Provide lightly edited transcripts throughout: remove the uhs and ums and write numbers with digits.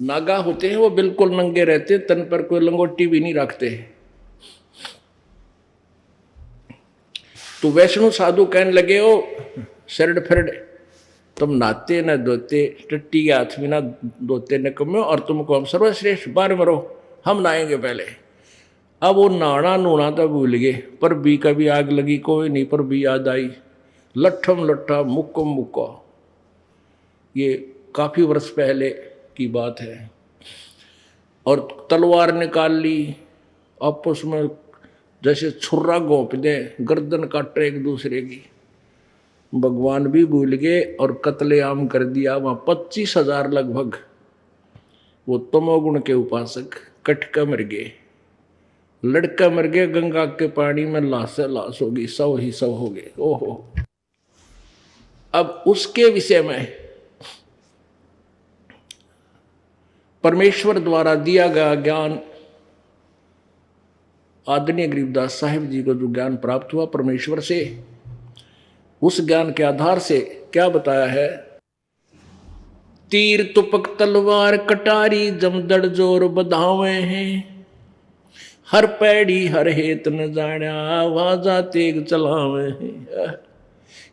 नागा होते हैं वो बिल्कुल नंगे रहते, तन पर कोई लंगोटी भी नहीं रखते। तो वैष्णो साधु कहने लगे, ओ शरड फरड, तुम नहाते न धोते, टट्टी के हाथ में ना धोते न कम्यो, और तुमको हम सर्वश्रेष्ठ बार मरो, हम नहाएंगे पहले। अब वो नहाना नूना तो भूल गए, पर भी कभी आग लगी कोई नहीं, पर भी याद आई, लट्ठम लट्ठा मुक्को मुक्का। ये काफी वर्ष पहले की बात है। और तलवार निकाल ली, आपस में जैसे छुर्रा घोंप दे, गर्दन काटे एक दूसरे की। भगवान भी भूल गए और कत्लेआम कर दिया वहां 25,000 लगभग। वो तमोगुण के उपासक कटका मर गए, लड़का मर गया, गंगा के पानी में लाश लाश होगी, सब ही सब हो गए। ओहो। अब उसके विषय में परमेश्वर द्वारा दिया गया ज्ञान, आदरणीय गरीबदास साहिब जी को जो ज्ञान प्राप्त हुआ परमेश्वर से, उस ज्ञान के आधार से क्या बताया है, तीर तुपक तलवार कटारी जमदड़ जोर बधावे हैं, हर पैड़ी हर हेत न जाना वाजा तेग चलावे हैं,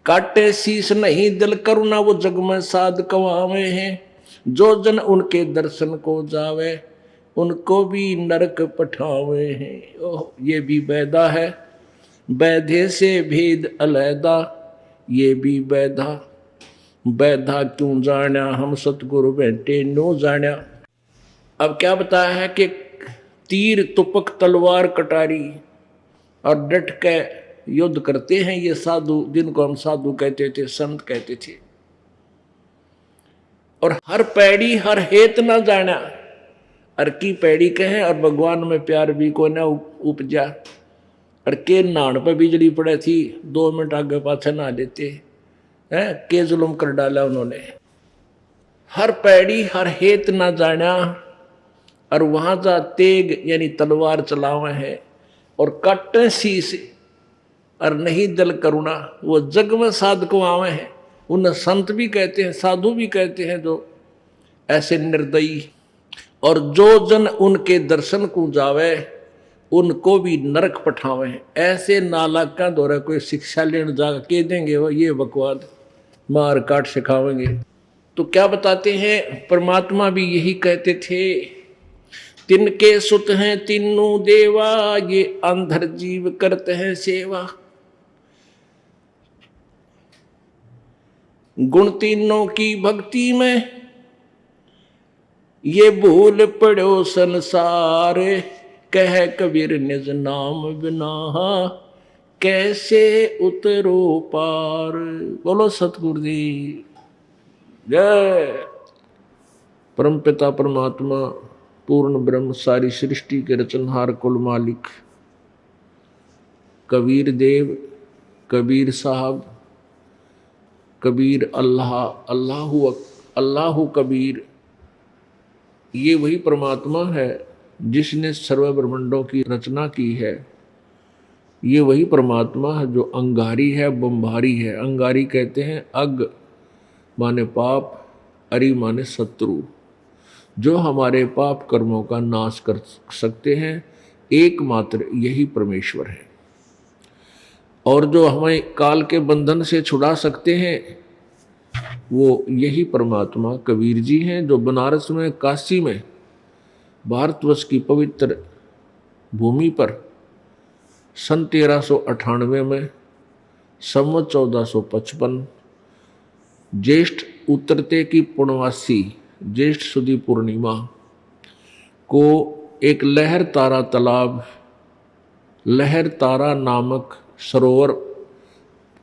काटे शीश नहीं दिल करुणा वो जग में साध कवावे हैं, जो जन उनके दर्शन को जावे उनको भी नरक पठावे हैं। ओह, ये भी वैदा है, वैधे से भेद अलैदा, ये भी वैधा, वैधा क्यों जाना हम सतगुरु बैठे नो जाना। अब क्या बताया है कि तीर तुपक तलवार कटारी और डट के युद्ध करते हैं ये साधु, जिनको हम साधु कहते थे, संत कहते थे। और हर पैड़ी हर हेत ना जाना, अर की पैड़ी कहे और भगवान में प्यार भी को न उपजा, और के नान पर बिजली पड़े थी 2 मिनट आगे पाछे ना लेते हैं, के जुल्म कर डाला उन्होंने। हर पैड़ी हर हेत ना जाना, और वहां जा तेग यानी तलवार चलावे है, और काटे शीश और नहीं दल करुणा वो जग में साध को आवे हैं। उन्हें संत भी कहते हैं, साधु भी कहते हैं, जो ऐसे निर्दयी। और जो जन उनके दर्शन को जावे उनको भी नरक पठावे हैं। ऐसे नालाक का दौरा कोई शिक्षा लेने जा के देंगे वो ये बकवाद मार काट सिखावेंगे। तो क्या बताते हैं, परमात्मा भी यही कहते थे, तिनके सुत हैं तीनों देवा, ये अंधर जीव करते हैं सेवा, गुण तीनों की भक्ति में ये भूल पड़ो संसार, कह कबीर निज नाम बिना कैसे उतरो पार। बोलो सतगुरुदेव जय। परमपिता परमात्मा पूर्ण ब्रह्म सारी सृष्टि के रचनहार कुल मालिक कबीर देव, कबीर साहब, कबीर अल्लाह, अल्लाहु कबीर, ये वही परमात्मा है जिसने सर्व ब्रह्मांडों की रचना की है। ये वही परमात्मा है जो अंगारी है, बम्भारी है। अंगारी कहते हैं अग माने पाप, अरि माने शत्रु, जो हमारे पाप कर्मों का नाश कर सकते हैं, एकमात्र यही परमेश्वर है। और जो हमें काल के बंधन से छुड़ा सकते हैं वो यही परमात्मा कबीर जी हैं, जो बनारस में, काशी में, भारतवर्ष की पवित्र भूमि पर सन 1398 में, संवत 1455, ज्येष्ठ उतरते की पूर्णवासी ज्येष्ठ सुदी पूर्णिमा को एक लहर तारा तालाब, लहर तारा नामक सरोवर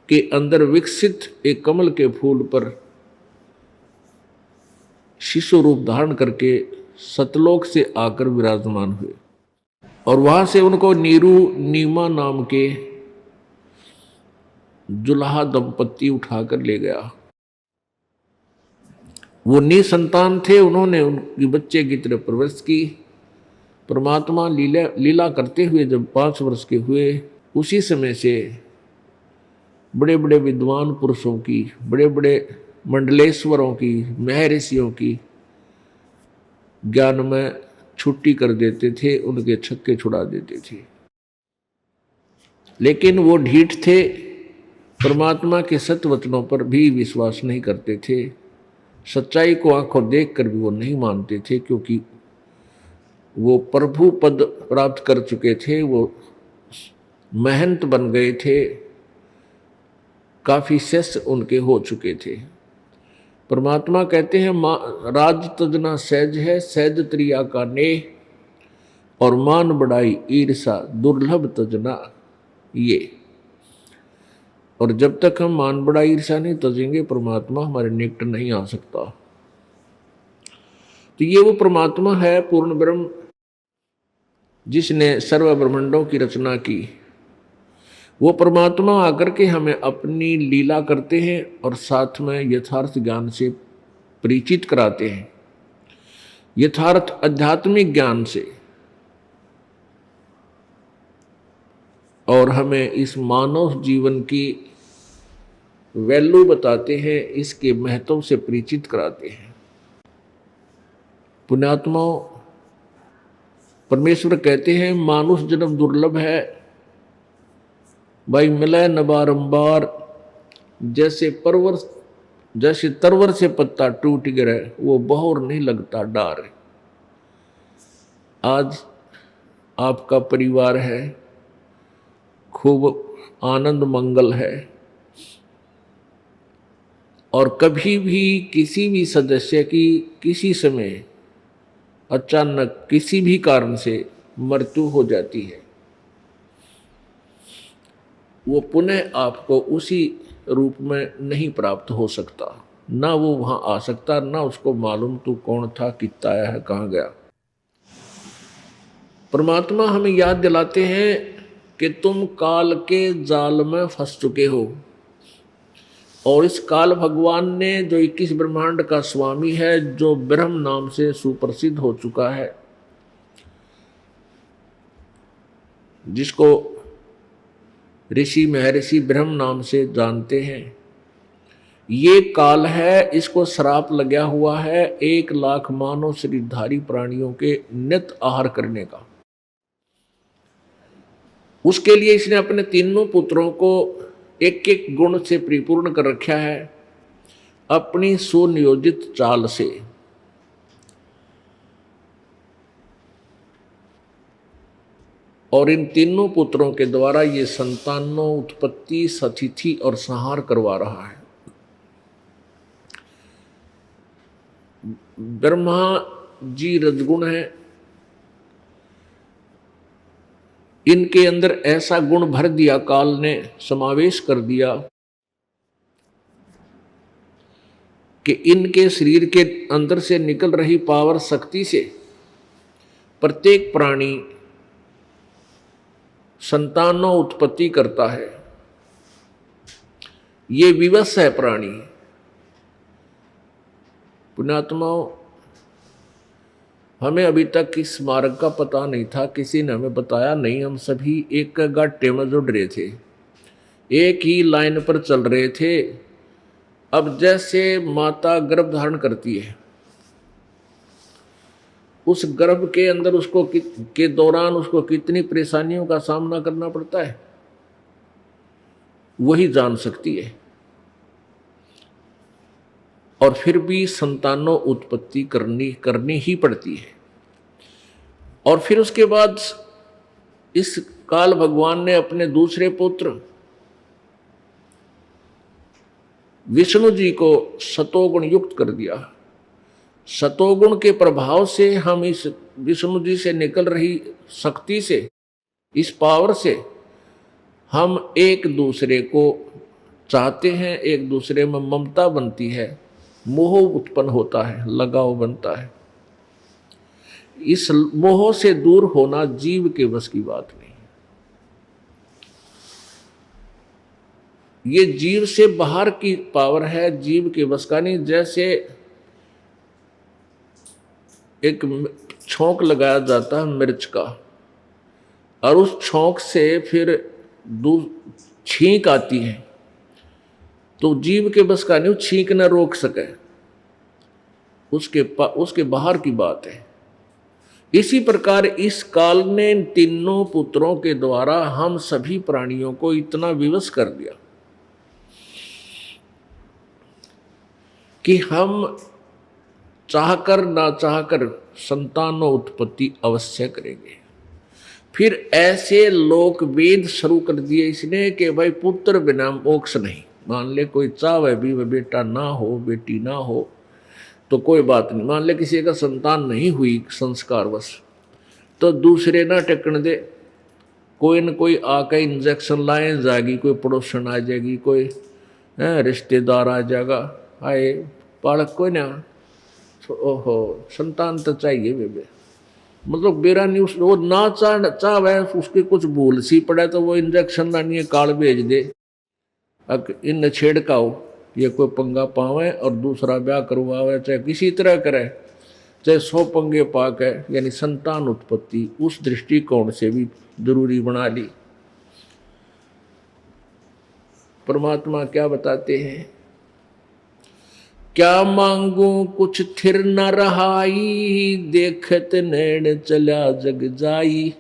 के अंदर विकसित एक कमल के फूल पर शिशु रूप धारण करके सतलोक से आकर विराजमान हुए, और वहां से उनको नीरू नीमा नाम के जुलाहा दंपत्ति उठाकर ले गया। वो निसंतान थे, उन्होंने उनकी बच्चे की तरह परवरिश की। परमात्मा लीला करते हुए जब 5 वर्ष के हुए, उसी समय से बड़े बड़े विद्वान पुरुषों की, बड़े बड़े मंडलेश्वरों की, महर्षियों की ज्ञान में छुट्टी कर देते थे, उनके छक्के छुड़ा देते थे। लेकिन वो ढीठ थे, परमात्मा के सत्य वचनों पर भी विश्वास नहीं करते थे। सच्चाई को आंखों देखकर भी वो नहीं मानते थे, क्योंकि वो प्रभु पद प्राप्त कर चुके थे, वो महंत बन गए थे, काफी शिष्य उनके हो चुके थे। परमात्मा कहते हैं राज तजना सहज है, सहज त्रिया का नेह, और मान बढ़ाई ईर्षा दुर्लभ तजना ये। और जब तक हम मान बढ़ाई ईर्षा नहीं तजेंगे, परमात्मा हमारे निकट नहीं आ सकता। तो ये वो परमात्मा है पूर्ण ब्रह्म, जिसने सर्व ब्रह्मांडों की रचना की। वो परमात्मा आकर के हमें अपनी लीला करते हैं और साथ में यथार्थ ज्ञान से परिचित कराते हैं, यथार्थ आध्यात्मिक ज्ञान से, और हमें इस मानव जीवन की वैल्यू बताते हैं, इसके महत्व से परिचित कराते हैं। पुण्यात्माओं, परमेश्वर कहते हैं मानुष जन्म दुर्लभ है, भाई मिले न बारंबार, जैसे तरवर से पत्ता टूट गिरे, वो बहोर नहीं लगता डार। आज आपका परिवार है, खूब आनंद मंगल है, और कभी भी किसी भी सदस्य की किसी समय अचानक किसी भी कारण से मृत्यु हो जाती है, वो पुनः आपको उसी रूप में नहीं प्राप्त हो सकता, ना वो वहां आ सकता, ना उसको मालूम तू कौन था, कितना आया है, कहाँ गया। परमात्मा हमें याद दिलाते हैं कि तुम काल के जाल में फंस चुके हो, और इस काल भगवान ने, जो 21 ब्रह्मांड का स्वामी है, जो ब्रह्म नाम से सुप्रसिद्ध हो चुका है, जिसको ऋषि महर्षि ब्रह्म नाम से जानते हैं, ये काल है, इसको श्राप लगा हुआ है 1 लाख मानव शरीरधारी प्राणियों के नित्य आहार करने का। उसके लिए इसने अपने तीनों पुत्रों को एक एक गुण से परिपूर्ण कर रखा है, अपनी सुनियोजित चाल से। और इन तीनों पुत्रों के द्वारा ये संतानों उत्पत्ति, सतिथि और संहार करवा रहा है। ब्रह्मा जी रजगुण है, इनके अंदर ऐसा गुण भर दिया, काल ने समावेश कर दिया कि इनके शरीर के अंदर से निकल रही पावर शक्ति से प्रत्येक प्राणी संतानों उत्पत्ति करता है। ये विवश है प्राणी। पुण्यात्माओं, हमें अभी तक इस मार्ग का पता नहीं था, किसी ने हमें बताया नहीं। हम सभी एक गड्ढे में जुड़ रहे थे, एक ही लाइन पर चल रहे थे। अब जैसे माता गर्भ धारण करती है, उस गर्भ के अंदर उसको के दौरान उसको कितनी परेशानियों का सामना करना पड़ता है, वही जान सकती है। और फिर भी संतानों उत्पत्ति करनी ही पड़ती है। और फिर उसके बाद इस काल भगवान ने अपने दूसरे पुत्र विष्णु जी को सतोगुण युक्त कर दिया। सतोगुण के प्रभाव से हम इस विष्णु जी से निकल रही शक्ति से, इस पावर से हम एक दूसरे को चाहते हैं, एक दूसरे में ममता बनती है, मोह उत्पन्न होता है, लगाव बनता है। इस मोह से दूर होना जीव के बस की बात नहीं। ये जीव से बाहर की पावर है, जीव के बस का नहीं। जैसे एक छोंक लगाया जाता है मिर्च का, और उस छोंक से फिर छींक आती है, तो जीव के बस का नहीं, छींक न रोक सके, उसके बाहर की बात है। इसी प्रकार इस काल ने इन तीनों पुत्रों के द्वारा हम सभी प्राणियों को इतना विवश कर दिया कि हम चाहकर ना चाहकर संतानों उत्पत्ति अवश्य करेंगे। फिर ऐसे लोक वेद शुरू कर दिए इसने कि भाई पुत्र बिना मोक्ष नहीं। मान ले कोई चाहे भी वह बेटा ना हो, बेटी ना हो तो कोई बात नहीं। मान ले किसी का संतान नहीं हुई संस्कारवश, तो दूसरे ना टेकन दे, कोई न कोई आके इंजेक्शन लाए जाएगी, कोई पड़ोसन आ जाएगी, कोई रिश्तेदार आ जाएगा, आए बालक कोई ना, ओहो संतान तो चाहिए बेबे। मतलब बेरा नहीं, उस वो ना चाहे उसके कुछ भूल सी पड़े तो वो इंजेक्शन लानी काल भेज दे, इन छेड़काओ, ये कोई पंगा पावे और दूसरा ब्याह करवावे, चाहे किसी तरह करे, चाहे 100 पंगे पाक है। यानी संतान उत्पत्ति उस दृष्टिकोण से भी जरूरी बना ली। परमात्मा क्या बताते हैं, क्या मांगू कुछ थिर न रहाई, देखत नैन चला जग जाई,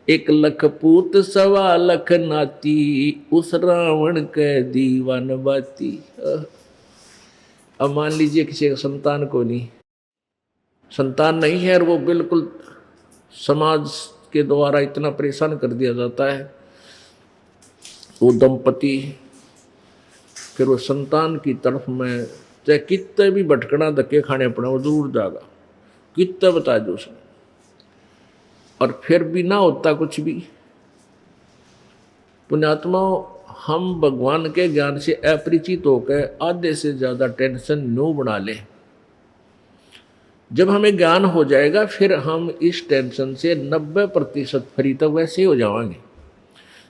1 लख पूत 1.25 लख नाती, उस रावण के दीवान बाती। अब मान लीजिए किसी का संतान को नहीं, संतान नहीं है और वो बिल्कुल समाज के द्वारा इतना परेशान कर दिया जाता है वो दंपति, फिर वो संतान की तरफ में चाहे कितने भी भटकना धक्के खाने पड़े वो जरूर जाएगा, कितने बता दो उसने, और फिर भी ना होता कुछ भी। पुण्यात्माओं, हम भगवान के ज्ञान से अपरिचित होकर आधे से ज्यादा टेंशन न्यू बना लें। जब हमें ज्ञान हो जाएगा फिर हम इस टेंशन से 90% फ्री तो वैसे ही हो जाएंगे,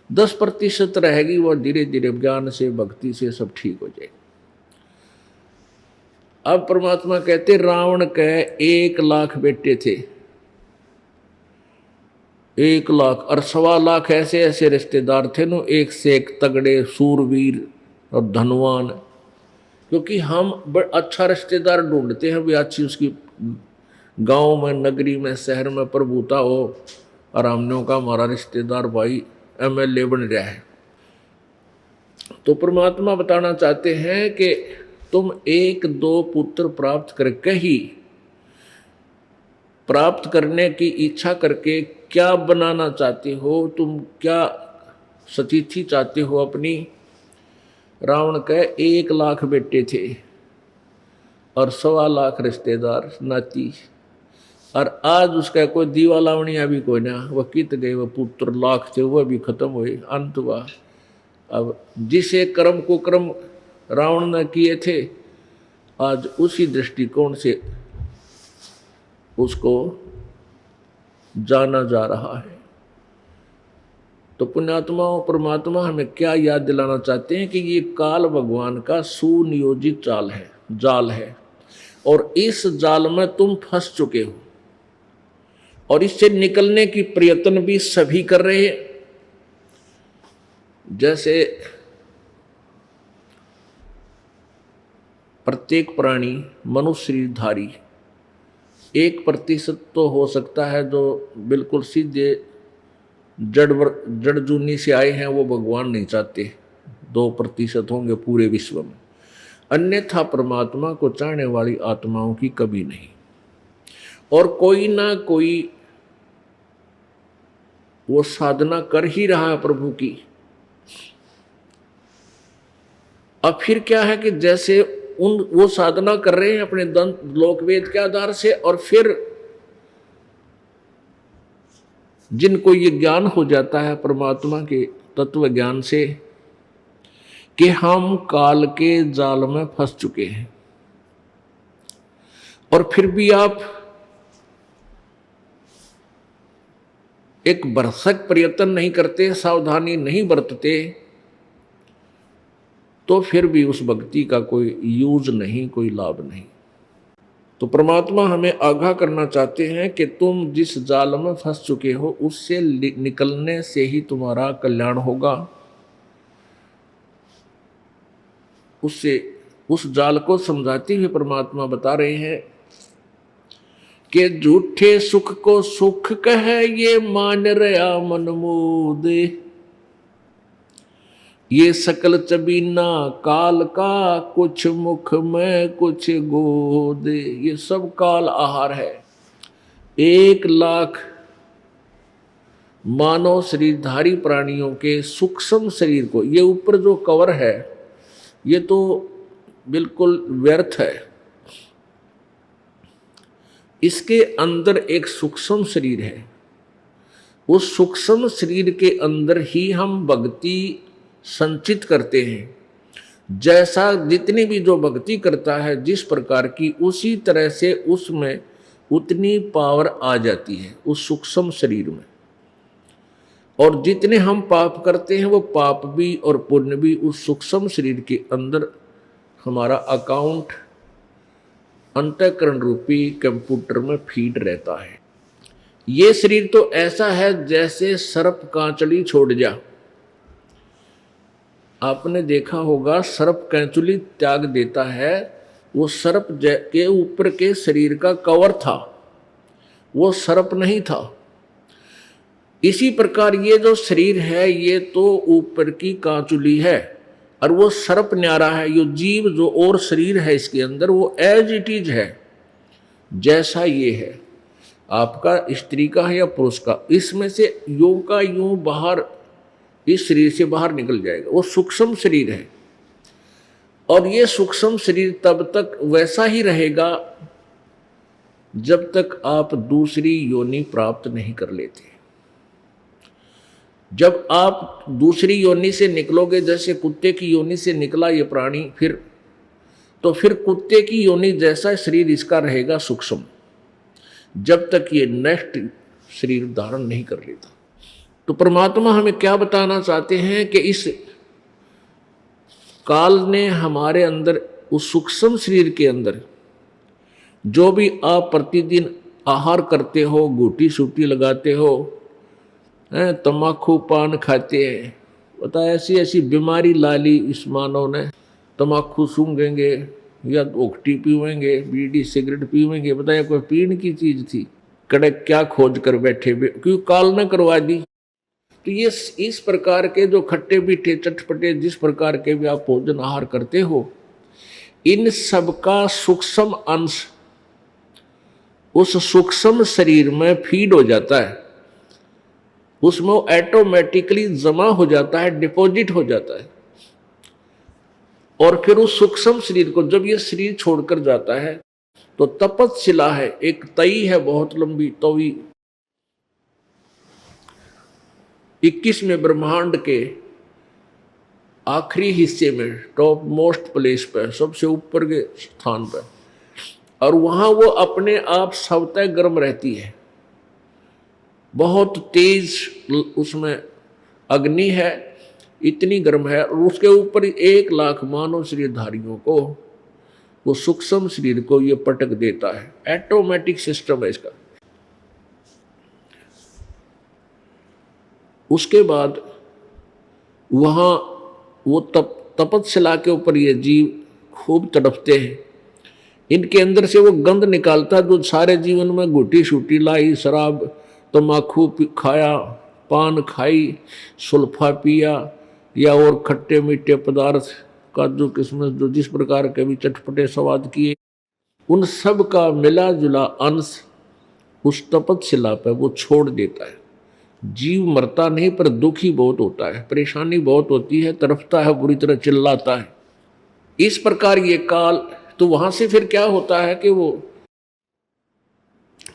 10% रहेगी वो धीरे धीरे ज्ञान से भक्ति से सब ठीक हो जाएगा। अब परमात्मा कहते रावण के 1 लाख बेटे थे, 1 लाख और 1.25 लाख ऐसे ऐसे रिश्तेदार थे नो, एक से एक तगड़े सूरवीर और धनवान। क्योंकि हम अच्छा रिश्तेदार ढूंढते हैं भी, अच्छी उसकी गांव में, नगरी में, शहर में प्रभुता हो, और हमने का हमारा रिश्तेदार भाई MLA बन रहा है। तो परमात्मा बताना चाहते हैं कि तुम 1-2 पुत्र प्राप्त करके ही, प्राप्त करने की इच्छा करके क्या बनाना चाहते हो, तुम क्या सतीथि चाहते हो अपनी। रावण के 1 लाख बेटे थे और 1.25 लाख रिश्तेदार नाती, और आज उसका कोई दीवा लावणिया भी कोई ना, वह कित गए, वह पुत्र लाख थे वह भी खत्म हुए, अंत हुआ। अब जिसे कर्म को कर्म रावण ने किए थे, आज उसी दृष्टिकोण से उसको जाना जा रहा है। तो पुण्यात्माओं, परमात्मा हमें क्या याद दिलाना चाहते हैं कि ये काल भगवान का सुनियोजित जाल है, और इस जाल में तुम फंस चुके हो, और इससे निकलने की प्रयत्न भी सभी कर रहे हैं। जैसे प्रत्येक प्राणी मनुष्य शरीरधारी 1% तो हो सकता है जो बिल्कुल सीधे जड़ जूनी से आए हैं, वो भगवान नहीं चाहते, 2% होंगे पूरे विश्व में। अन्यथा परमात्मा को चाहने वाली आत्माओं की कभी नहीं, और कोई ना कोई वो साधना कर ही रहा है प्रभु की। अब फिर क्या है कि जैसे वो साधना कर रहे हैं अपने लोकवेद के आधार से, और फिर जिनको ये ज्ञान हो जाता है परमात्मा के तत्व ज्ञान से कि हम काल के जाल में फंस चुके हैं, और फिर भी आप एक भरसक प्रयत्न नहीं करते, सावधानी नहीं बरतते, तो फिर भी उस भक्ति का कोई यूज नहीं, कोई लाभ नहीं। तो परमात्मा हमें आगाह करना चाहते हैं कि तुम जिस जाल में फंस चुके हो उससे निकलने से ही तुम्हारा कल्याण होगा। उससे उस जाल को समझाते हुए परमात्मा बता रहे हैं के झूठे सुख को सुख कहे ये मान रहा मन मोदे। ये सकल चबीना काल का कुछ मुख में कुछ गोदे। ये सब काल आहार है। 1,00,000 मानव शरीरधारी प्राणियों के सूक्ष्म शरीर को, ये ऊपर जो कवर है ये तो बिल्कुल व्यर्थ है। इसके अंदर एक सूक्ष्म शरीर है। उस सूक्ष्म शरीर के अंदर ही हम भक्ति संचित करते हैं। जैसा जितनी भी जो भक्ति करता है जिस प्रकार की, उसी तरह से उसमें उतनी पावर आ जाती है उस सूक्ष्म शरीर में। और जितने हम पाप करते हैं वो पाप भी और पुण्य भी उस सूक्ष्म शरीर के अंदर हमारा अकाउंट अंतःकरण रूपी कंप्यूटर में फीड रहता है। ये शरीर तो ऐसा है जैसे सर्प कांचली छोड़ जा। आपने देखा होगा सर्प कैंचुली त्याग देता है, वो सर्प के ऊपर के शरीर का कवर था, वो सर्प नहीं था। इसी प्रकार ये जो शरीर है ये तो ऊपर की कांचुली है और वो सर्प न्यारा है। ये जीव जो और शरीर है इसके अंदर वो एज इट इज है, जैसा ये है आपका स्त्री का है या पुरुष का, इसमें से यूं का यूं बाहर इस शरीर से बाहर निकल जाएगा। वो सूक्ष्म शरीर है और ये सूक्ष्म शरीर तब तक वैसा ही रहेगा जब तक आप दूसरी योनि प्राप्त नहीं कर लेते। जब आप दूसरी योनि से निकलोगे, जैसे कुत्ते की योनि से निकला ये प्राणी, फिर कुत्ते की योनि जैसा शरीर इसका रहेगा सूक्ष्म, जब तक ये नेक्स्ट शरीर धारण नहीं कर लेता। तो परमात्मा हमें क्या बताना चाहते हैं कि इस काल ने हमारे अंदर उस सूक्ष्म शरीर के अंदर जो भी आप प्रतिदिन आहार करते हो, घूटी सूटी लगाते हो, तम्बाकू पान खाते हैं, पता ऐसी ऐसी बीमारी ला ली इस मानव ने। तम्बाकू सूंघेंगे या ओखटी पीवेंगे, बीड़ी सिगरेट पीवेंगे, बताया कोई पीने की चीज थी, कड़क क्या खोज कर बैठे, क्यों काल ने करवा दी। तो ये इस प्रकार के जो खट्टे मीठे चटपटे जिस प्रकार के भी आप भोजन आहार करते हो, इन सब का सूक्ष्म अंश उस सूक्ष्म शरीर में फीड हो जाता है, उसमें वो ऑटोमेटिकली जमा हो जाता है, डिपॉजिट हो जाता है। और फिर उस सूक्ष्म शरीर को जब ये शरीर छोड़कर जाता है तो तपतशिला है, एक तई है बहुत लंबी तवी, 21वें ब्रह्मांड के आखिरी हिस्से में टॉप मोस्ट प्लेस पर, सबसे ऊपर के स्थान पर, और वहां वो अपने आप स्वतः गर्म रहती है। बहुत तेज उसमें अग्नि है, इतनी गर्म है, और उसके ऊपर 1,00,000 मानव शरीरधारियों को वो सूक्ष्म शरीर को ये पटक देता है। ऑटोमेटिक सिस्टम है इसका। उसके बाद वहाँ वो तपतशिला के ऊपर ये जीव खूब तड़पते हैं। इनके अंदर से वो गंध निकालता है जो सारे जीवन में घुटी शूटी लाई, शराब तम्बाकू खाया, पान खाई, सुल्फा पिया या और खट्टे मीठे पदार्थ काजू किशमिश जो जिस प्रकार के भी चटपटे स्वाद किए, उन सब का मिला जुला अंश उस तपतशिला पर वो छोड़ देता है। जीव मरता नहीं पर दुखी बहुत होता है, परेशानी बहुत होती है, तड़पता है, बुरी तरह चिल्लाता है। इस प्रकार ये काल, तो वहां से फिर क्या होता है कि वो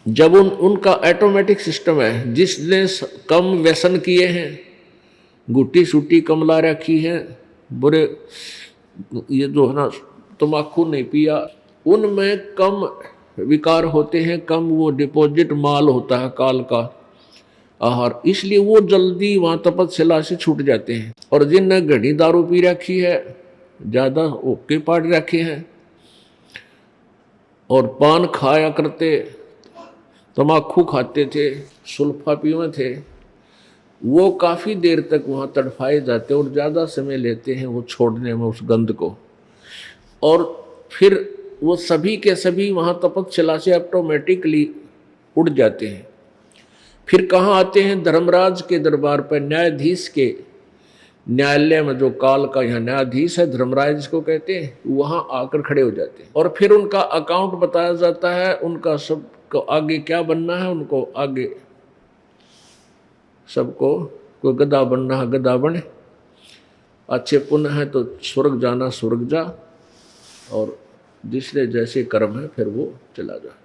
जब उनका ऑटोमेटिक सिस्टम है, जिसने कम व्यसन किए हैं, गुट्टी सूटी कम ला रखी है, बुरे ये जो है ना तम्बाकू नहीं पिया, उनमें कम विकार होते हैं, कम वो डिपॉजिट माल होता है काल का आहार, इसलिए वो जल्दी वहाँ तपतशिला से छूट जाते हैं। और जिनने घड़ी दारू पी रखी है, ज़्यादा ओके पाट रखे हैं और पान खाया करते, तम्बाकू खाते थे, सुल्फा पीवे थे, वो काफ़ी देर तक वहाँ तड़फाए जाते और ज़्यादा समय लेते हैं वो छोड़ने में उस गंध को। और फिर वो सभी के सभी वहाँ तपतशिला से ऑटोमेटिकली उड़ जाते हैं। फिर कहाँ आते हैं? धर्मराज के दरबार पर, न्यायाधीश के न्यायालय में, जो काल का यहाँ न्यायाधीश है, धर्मराज जिसको कहते हैं, वहां आकर खड़े हो जाते हैं। और फिर उनका अकाउंट बताया जाता है, उनका सबको आगे क्या बनना है, उनको आगे सबको, कोई गधा बनना है गधा बने, अच्छे पुण्य है तो स्वर्ग जाना स्वर्ग जा, और जिसने जैसे कर्म है फिर वो चला जा।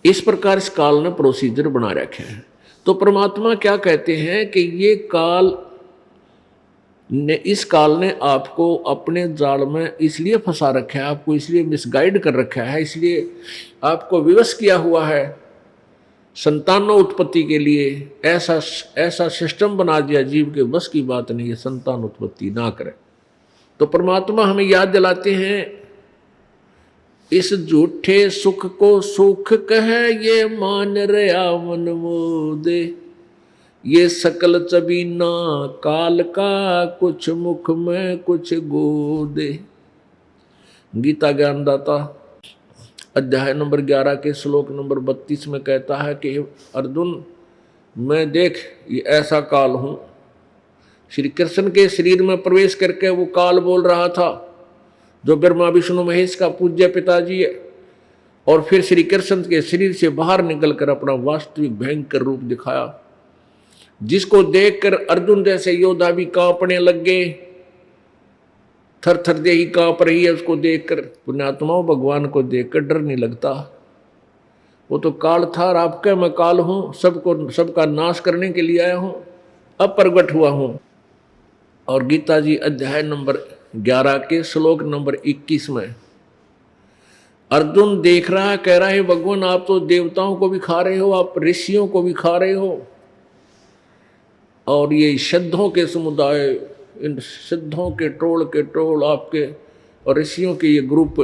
इस प्रकार इस काल ने प्रोसीजर बना रखे हैं। तो परमात्मा क्या कहते हैं कि ये काल ने, इस काल ने आपको अपने जाल में इसलिए फंसा रखा है, आपको इसलिए मिसगाइड कर रखा है, इसलिए आपको विवश किया हुआ है संतानों उत्पत्ति के लिए। ऐसा सिस्टम बना दिया, जीव के बस की बात नहीं है, संतान उत्पत्ति ना करे। तो परमात्मा हमें याद दिलाते हैं, इस झूठे सुख को सुख कहे, ये मान रया मन मोदे, ये सकल चबीना काल का, कुछ मुख में कुछ गोदे। गीता ज्ञानदाता अध्याय नंबर 11 के श्लोक नंबर 32 में कहता है कि अर्जुन, मैं देख ये ऐसा काल हूं। श्री कृष्ण के शरीर में प्रवेश करके वो काल बोल रहा था, जो ब्रह्मा विष्णु महेश का पूज्य पिताजी है, और फिर श्री कृष्ण के शरीर से बाहर निकलकर अपना वास्तविक भयंकर रूप दिखाया, जिसको देखकर अर्जुन जैसे योद्धा भी कांपने लग गए, थर थर देही कांप रही है उसको देखकर। पुण्यात्माओं, भगवान को देखकर डर नहीं लगता, वो तो काल था, और आपका मैं काल हूं, सबका नाश करने के लिए आया हूं, अब प्रगट हुआ हूं। और गीता जी अध्याय नंबर 11 के श्लोक नंबर 21 में अर्जुन देख रहा है, कह रहा है भगवान आप तो देवताओं को भी खा रहे हो, आप ऋषियों को भी खा रहे हो, और ये सिद्धों के समुदाय, इन सिद्धों के टोल आपके और ऋषियों के ये ग्रुप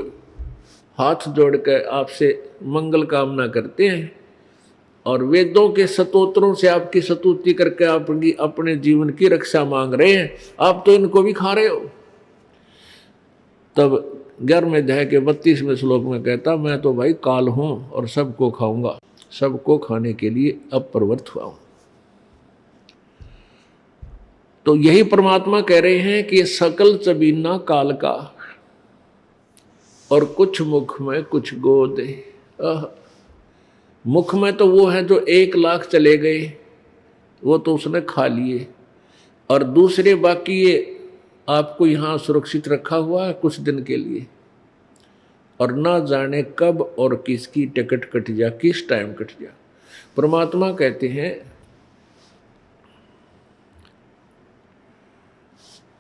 हाथ जोड़ कर आपसे मंगल कामना करते हैं, और वेदों के स्तोत्रों से आपकी स्तुति करके आपकी अपने जीवन की रक्षा मांग रहे हैं, आप तो इनको भी खा रहे हो। तब 11वें अध्याय के 32वें श्लोक में कहता, मैं तो भाई काल हूं और सबको खाऊंगा, सबको खाने के लिए अब प्रवृत्त हुआ हूं। तो यही परमात्मा कह रहे हैं कि सकल चबीना काल का, और कुछ मुख में कुछ गोद। मुख में तो वो है जो 1 लाख चले गए, वो तो उसने खा लिए, और दूसरे बाकी ये आपको यहाँ सुरक्षित रखा हुआ है कुछ दिन के लिए, और ना जाने कब और किसकी टिकट कट जा, किस टाइम कट जा। परमात्मा कहते हैं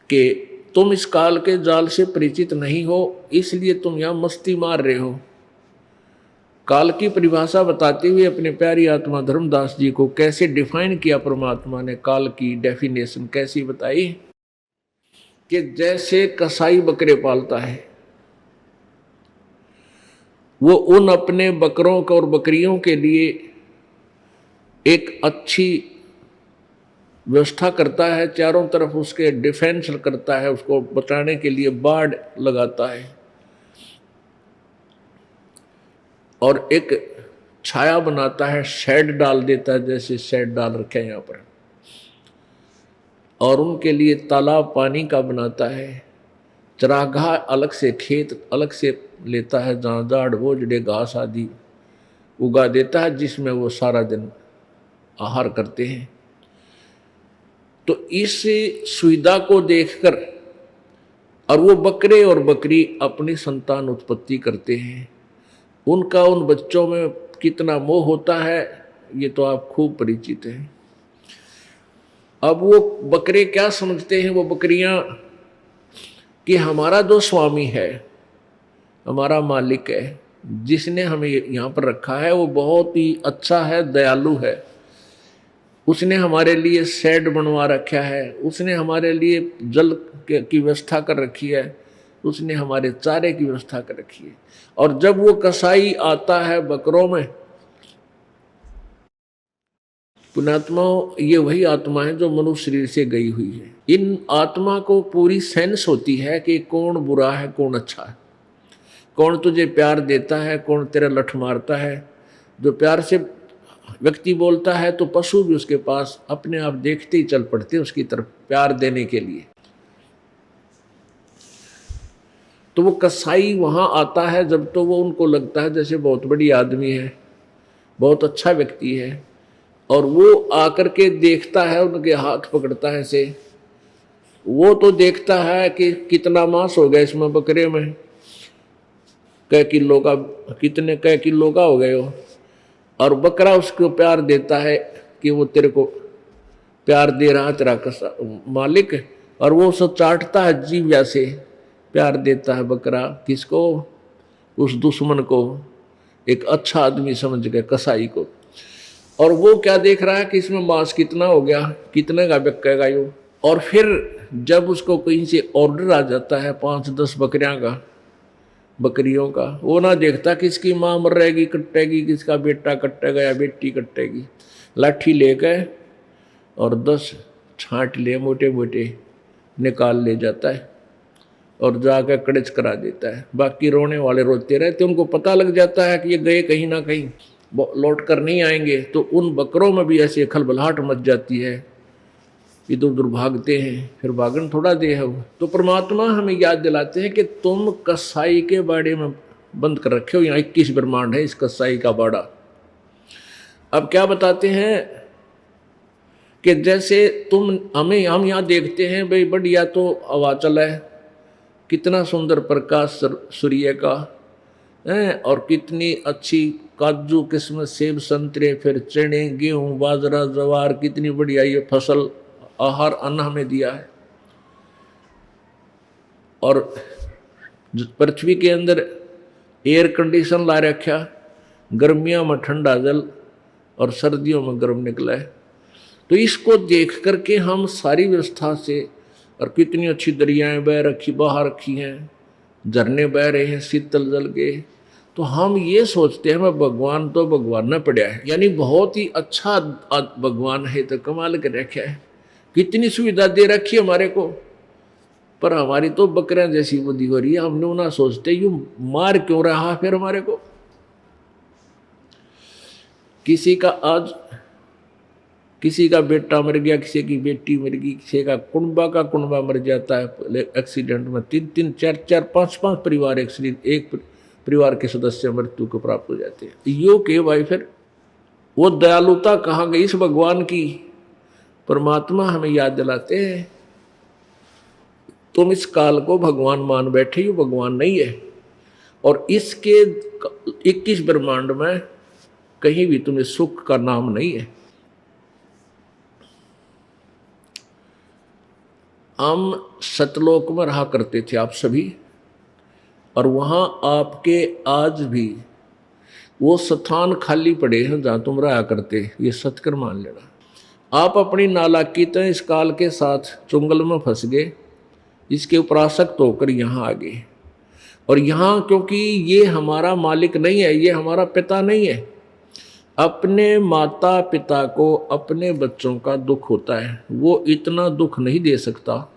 कि तुम इस काल के जाल से परिचित नहीं हो, इसलिए तुम यहां मस्ती मार रहे हो। काल की परिभाषा बताते हुए अपने प्यारी आत्मा धर्मदास जी को कैसे डिफाइन किया परमात्मा ने, काल की डेफिनेशन कैसी बताई कि जैसे कसाई बकरे पालता है, वो उन अपने बकरों को और बकरियों के लिए एक अच्छी व्यवस्था करता है, चारों तरफ उसके डिफेंस करता है, उसको बचाने के लिए बाड़ लगाता है, और एक छाया बनाता है, शेड डाल देता है, जैसे शेड डाल रखे हैं यहाँ पर, और उनके लिए तालाब पानी का बनाता है, चरागाह अलग से, खेत अलग से लेता है, जहाँ जाड़ बोझड़े घास आदि उगा देता है, जिसमें वो सारा दिन आहार करते हैं। तो इस सुविधा को देखकर, और वो बकरे और बकरी अपनी संतान उत्पत्ति करते हैं, उनका उन बच्चों में कितना मोह होता है ये तो आप खूब परिचित हैं। अब वो बकरे क्या समझते हैं, वो बकरियां, कि हमारा जो स्वामी है, हमारा मालिक है, जिसने हमें यहाँ पर रखा है, वो बहुत ही अच्छा है, दयालु है, उसने हमारे लिए शेड बनवा रखा है, उसने हमारे लिए जल की व्यवस्था कर रखी है, उसने हमारे चारे की व्यवस्था कर रखी है। और जब वो कसाई आता है बकरों में, पुण्यात्माओं, ये वही आत्मा है जो मनुष्य शरीर से गई हुई है। इन आत्मा को पूरी सेंस होती है कि कौन बुरा है कौन अच्छा है। कौन तुझे प्यार देता है, कौन तेरा लठ मारता है। जो प्यार से व्यक्ति बोलता है तो पशु भी उसके पास अपने आप देखते ही चल पड़ते उसकी तरफ प्यार देने के लिए। तो वो कसाई वहां आता है जब तो वो उनको लगता है जैसे बहुत बड़ी आदमी है, बहुत अच्छा व्यक्ति है, और वो आकर के देखता है, उनके हाथ पकड़ता है ऐसे। वो तो देखता है कि कितना मांस हो गया इसमें बकरे में, कै किलो का, कितने कै किलो का हो गए हो, और बकरा उसको प्यार देता है कि वो तेरे को प्यार दे रहा तेरा मालिक, और वो सब चाटता है जीव्या से, प्यार देता है बकरा किसको, उस दुश्मन को, एक अच्छा आदमी समझ के कसाई को। और वो क्या देख रहा है कि इसमें मांस कितना हो गया, कितने का बिकेगा यो। और फिर जब उसको कहीं से ऑर्डर आ जाता है 5-10 बकरियों का, वो ना देखता किसकी माँ मर रहेगी कटेगी, किसका बेटा कटेगा या बेटी कटेगी। लाठी लेकर और 10 छांट ले मोटे मोटे निकाल ले जाता है और जाकर कड़च करा देता है। बाकी रोने वाले रोते रहते, उनको पता लग जाता है कि ये गए कहीं ना कहीं, लौट कर नहीं आएंगे। तो उन बकरों में भी ऐसी खलबलाहट मच जाती है, इधर उधर भागते हैं, फिर भागन थोड़ा दे है। तो परमात्मा हमें याद दिलाते हैं कि तुम कसाई के बाड़े में बंद कर रखे हो, यहाँ 21 ब्रह्मांड है इस कसाई का बाड़ा। अब क्या बताते हैं कि जैसे हम यहाँ देखते हैं भाई बढ़िया तो हवा चला है, कितना सुंदर प्रकाश सूर्य का है, और कितनी अच्छी काजू किस्म सेब संतरे, फिर चने गेहूं बाजरा ज्वार, कितनी बढ़िया ये फसल आहार अन्न हमें दिया है। और पृथ्वी के अंदर एयर कंडीशन ला रखा, गर्मियों में ठंडा जल और सर्दियों में गर्म निकला है। तो इसको देख करके हम सारी व्यवस्था से, और कितनी अच्छी दरियाएं बह रखी बाहर रखी हैं, झरने बह रहे हैं शीतल जल के, तो हम ये सोचते हैं मैं भगवान तो भगवान न पड़ा है, यानी बहुत ही अच्छा भगवान है, तो कमाल कर रखा है, कितनी सुविधा दे रखी है हमारे को। पर हमारी तो बकरियां जैसी बुद्धि हो रही है, हमने ना सोचते यूं मार क्यों रहा फिर हमारे को। किसी का बेटा मर गया, किसी की बेटी मर गई, किसी का कुंबा मर जाता है एक्सीडेंट में, 3-3 4-4 5-5 परिवार एक परिवार के सदस्य मृत्यु को प्राप्त हो जाते हैं। यो के भाई फिर वो दयालुता कहाँ गई इस भगवान की। परमात्मा हमें याद दिलाते हैं तुम इस काल को भगवान मान बैठे, ये भगवान नहीं है, और इसके 21 ब्रह्मांड में कहीं भी तुम्हें सुख का नाम नहीं है। हम सतलोक में रहा करते थे आप सभी, और वहाँ आपके आज भी वो स्थान खाली पड़े हैं जहाँ तुम रहा करते, ये सतकर मान लेना। आप अपनी नालायकी इस काल के साथ चुंगल में फंस गए, इसके उपासक होकर यहाँ आ गए। और यहाँ क्योंकि ये हमारा मालिक नहीं है, ये हमारा पिता नहीं है। अपने माता पिता को अपने बच्चों का दुख होता है, वो इतना दुख नहीं दे सकता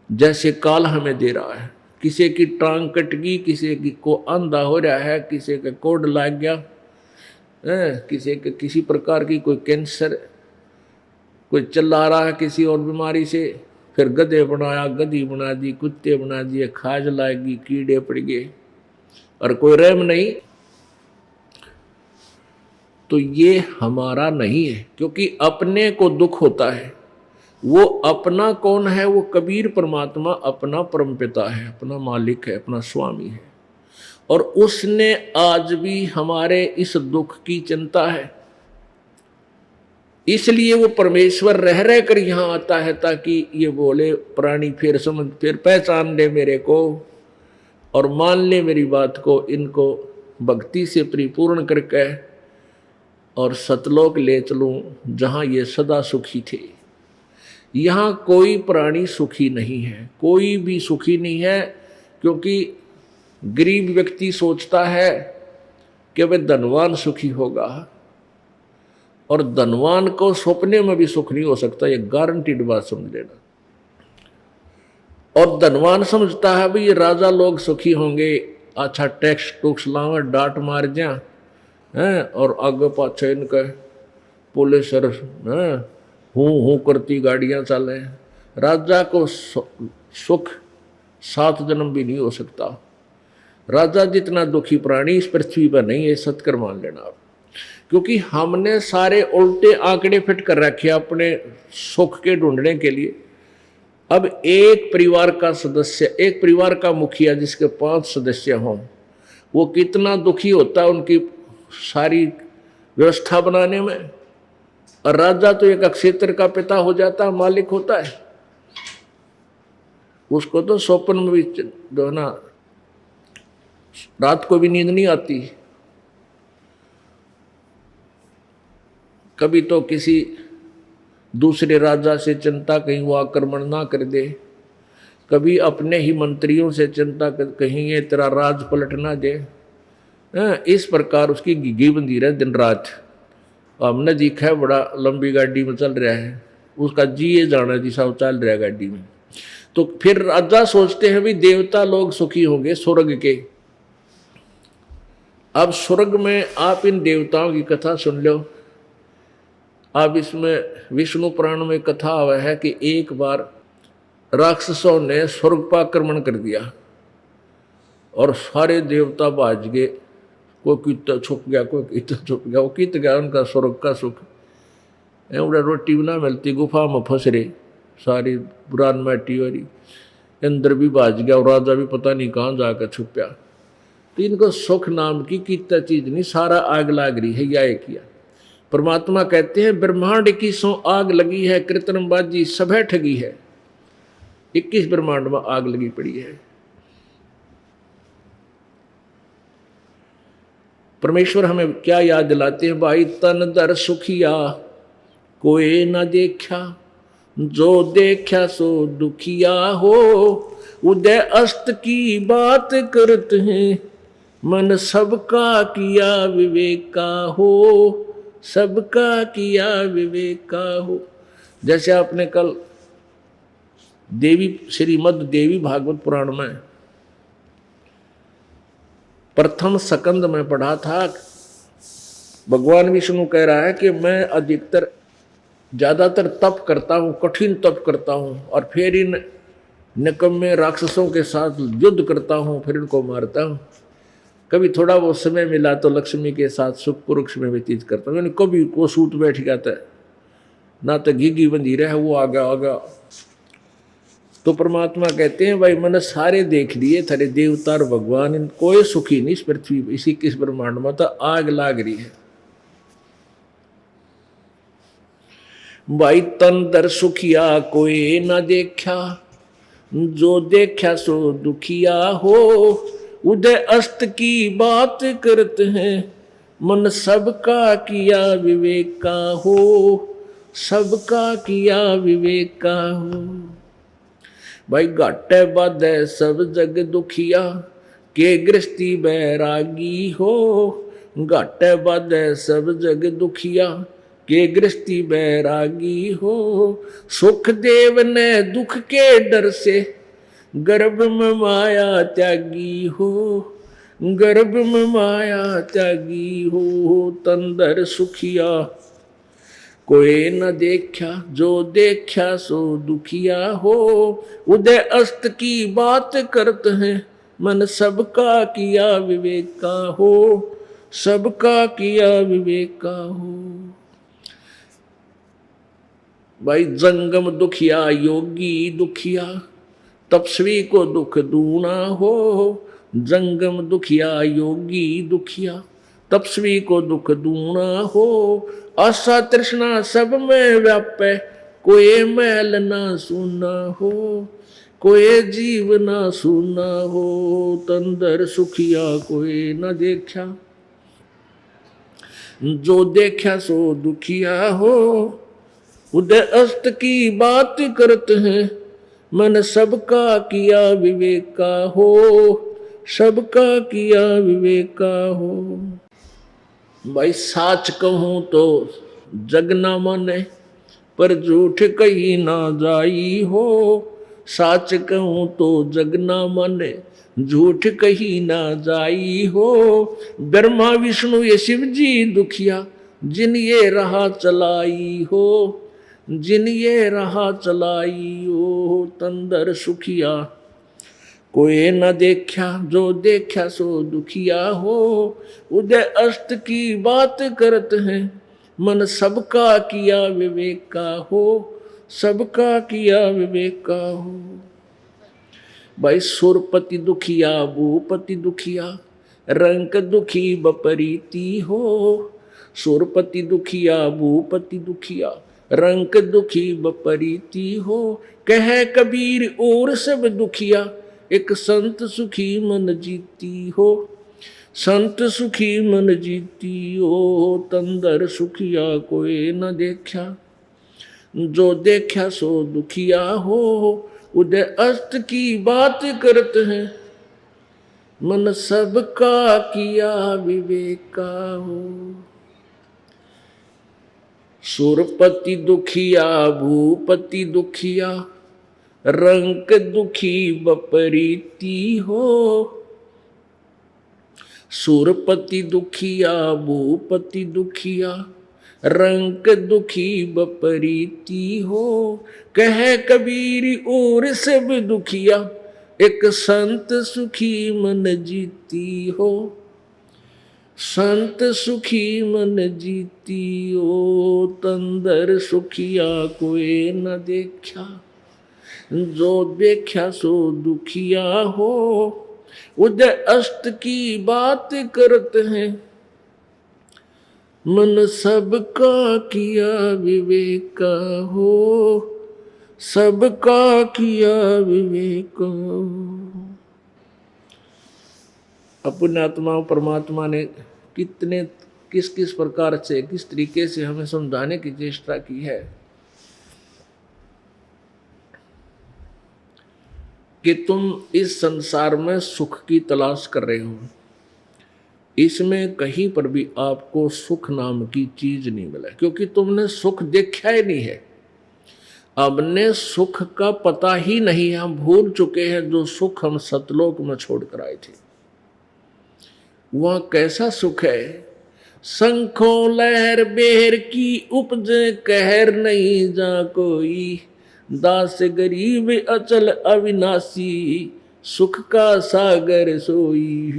जैसे काल हमें दे रहा है। किसी की टांग कट गई, किसी की को अंधा हो रहा है, किसी का कोड लग गया, किसी के किसी प्रकार की कोई कैंसर, कोई चिल्ला रहा है किसी और बीमारी से, फिर गधे बनाया, गधी बना दी, कुत्ते बना दिए, खाज लाएगी, कीड़े पड़ गए, और कोई रहम नहीं। तो ये हमारा नहीं है, क्योंकि अपने को दुख होता है। वो अपना कौन है? वो कबीर परमात्मा अपना परमपिता है, अपना मालिक है, अपना स्वामी है, और उसने आज भी हमारे इस दुख की चिंता है। इसलिए वो परमेश्वर रह रह कर यहाँ आता है, ताकि ये बोले प्राणी फिर समझ, फिर पहचान ले मेरे को और मान ले मेरी बात को, इनको भक्ति से परिपूर्ण करके और सतलोक ले चलूं जहाँ ये सदा सुखी थे। यहाँ कोई प्राणी सुखी नहीं है, कोई भी सुखी नहीं है, क्योंकि गरीब व्यक्ति सोचता है कि वह धनवान सुखी होगा, और धनवान को सपने में भी सुख नहीं हो सकता, ये गारंटीड बात समझ लेना। और धनवान समझता है भाई ये राजा लोग सुखी होंगे, अच्छा टैक्स टूक्स लावे, डांट मार जा हैं, और आगे पाछे इनके पुलिस हैं हूँ करती गाड़ियां चले। राजा को सुख 7 जन्म भी नहीं हो सकता। राजा जितना दुखी प्राणी इस पृथ्वी पर नहीं है, सत्कर मान लेना आप। क्योंकि हमने सारे उल्टे आंकड़े फिट कर रखे अपने सुख के ढूंढने के लिए। अब एक परिवार का सदस्य, एक परिवार का मुखिया जिसके 5 सदस्य हों, वो कितना दुखी होता है उनकी सारी व्यवस्था बनाने में। और राजा तो एक क्षेत्र का पिता हो जाता है, मालिक होता है, उसको तो स्वप्न में भी जो है ना रात को भी नींद नहीं आती। कभी तो किसी दूसरे राजा से चिंता कहीं वो आक्रमण ना कर दे, कभी अपने ही मंत्रियों से चिंता कहीं ये तेरा राज पलट ना दे। इस प्रकार उसकी घिघी बंधी रहे दिन रात। हमने देखा है बड़ा लंबी गाड़ी में चल रहा है, उसका जी ये जाना जिसा वो चल रहा है गाड़ी में। तो फिर राजा सोचते हैं भी देवता लोग सुखी होंगे स्वर्ग के। अब स्वर्ग में आप इन देवताओं की कथा सुन लो। अब इसमें विष्णु पुराण में कथा हुआ है कि एक बार राक्षसों ने स्वर्ग पर आक्रमण कर दिया और सारे देवता भाज गए। कोई कितना छुप गया, कोई कितना छुप गया, वो कित गया उनका स्वर्ग का सुख। एवड़ा रोटी भी ना मिलती, गुफा में फंस रहे, सारी पुरान माटी वाली, अंदर भी भाज गया और राजा भी पता नहीं कहाँ जाकर छुपया। तो इनको सुख नाम की कितना चीज नहीं, सारा आग लाग रही है या किया। परमात्मा कहते हैं ब्रह्मांड की सो आग लगी है, कृत्रिमबाजी सब है ठगी है। 21 ब्रह्मांड में आग लगी पड़ी है। परमेश्वर हमें क्या याद दिलाते हैं, भाई तन दर सुखिया कोई न देखा, जो देखा सो दुखिया हो। उदय अस्त की बात करते हैं, मन सबका किया विवेका हो, सबका किया विवेका हो। जैसे आपने कल देवी श्रीमद् देवी भागवत पुराण में प्रथम स्कंद में पढ़ा था, भगवान विष्णु कह रहा है कि मैं अधिकतर ज्यादातर तप करता हूँ, कठिन तप करता हूँ, और फिर इन निकम्मे राक्षसों के साथ युद्ध करता हूँ, फिर इनको मारता हूँ। कभी थोड़ा वो समय मिला तो लक्ष्मी के साथ सुख पुरुष में व्यतीत करता हूँ। यानी कभी को सूत बैठ जाता है ना, तो घी बंधी रहे वो आ गया। तो परमात्मा कहते हैं भाई मैंने सारे देख लिए, थारे देवता और भगवान, इन कोई सुखी नहीं इस पृथ्वी इसी किस ब्रह्मांड में, तो आग लाग रही है। भाई तन दर सुखिया कोई ना देखा, जो देखा सो दुखिया हो। उदय अस्त की बात करते हैं, मन सबका किया विवेका हो, सबका किया विवेका हो। भाई घाटे बाधे सब जग दुखिया, के गृहस्थी बैरागी हो। घाटे बाधे सब जग दुखिया, के गृहस्थी बैरागी हो। सुख देव ने दुख के डर से, गर्भ में माया त्यागी हो, गर्भ में माया त्यागी हो। तंदर सुखिया कोई न देखा, जो देखा सो दुखिया हो। उदय अस्त की बात करते हैं, मन सबका किया विवेका हो, सबका किया विवेका हो। भाई जंगम दुखिया योगी दुखिया, तपस्वी को दुख दूना हो। जंगम दुखिया योगी दुखिया, तपस्वी को दुख दूना हो। आशा तृष्णा सब में व्यापे, कोई मैल ना सुना हो, कोई जीव ना सुना हो। तंदर सुखिया कोई न देखा, जो देखा सो दुखिया हो। उदय अस्त की बात करते हैं, मन सबका किया विवेका हो, सबका किया विवेका हो। भाई साच कहूं तो जग ना माने, पर झूठ कही ना जाई हो। साच कहूँ तो जग ना माने, झूठ कही ना जाई हो। ब्रह्मा विष्णु ये शिव जी दुखिया, जिन ये राह चलाई हो, जिन ये राह चलाई हो। तंदर सुखिया कोई न देखा, जो देखा सो दुखिया हो। उदय अस्त की बात करते हैं, मन सबका किया विवेक का हो, सबका किया विवेक का हो। भाई सुरपति दुखिया भूपति दुखिया, रंक दुखी बपरीती हो। सुरपति दुखिया भूपति दुखिया, रंक दुखी बपरीती हो। कह कबीर और सब दुखिया, एक संत सुखी मन जीती हो, संत सुखी मन जीती हो। तंदर सुखिया कोई न देखा, जो देखा सो दुखिया हो। उदय अस्त की बात करते हैं, मन सबका किया विवेक का हो। सुरपति दुखिया भूपति दुखिया, रंक दुखी बपरीती हो। सुरपति दुखिया भूपति दुखिया, रंक दुखी बपरीती हो। कह कबीर और सब दुखिया, एक संत सुखी मन जीती हो, संत सुखी मन जीती हो। तंदर सुखिया कोई न देखा, जो देखा सो दुखिया हो। उदय अस्त की बात करते हैं, मन सबका किया विवेक का हो, सबका किया विवेक। अपने आत्मा परमात्मा ने कितने किस किस प्रकार से किस तरीके से हमें समझाने की चेष्टा की है कि तुम इस संसार में सुख की तलाश कर रहे हो, इसमें कहीं पर भी आपको सुख नाम की चीज नहीं मिला, क्योंकि तुमने सुख देखा ही नहीं है। हमने सुख का पता ही नहीं है, हम भूल चुके हैं जो सुख हम सतलोक में छोड़कर आए थे। वह कैसा सुख है? शंखों लहर बेहर की उपजे, कहर नहीं जा कोई। दास गरीब अचल अविनाशी, सुख का सागर सोई।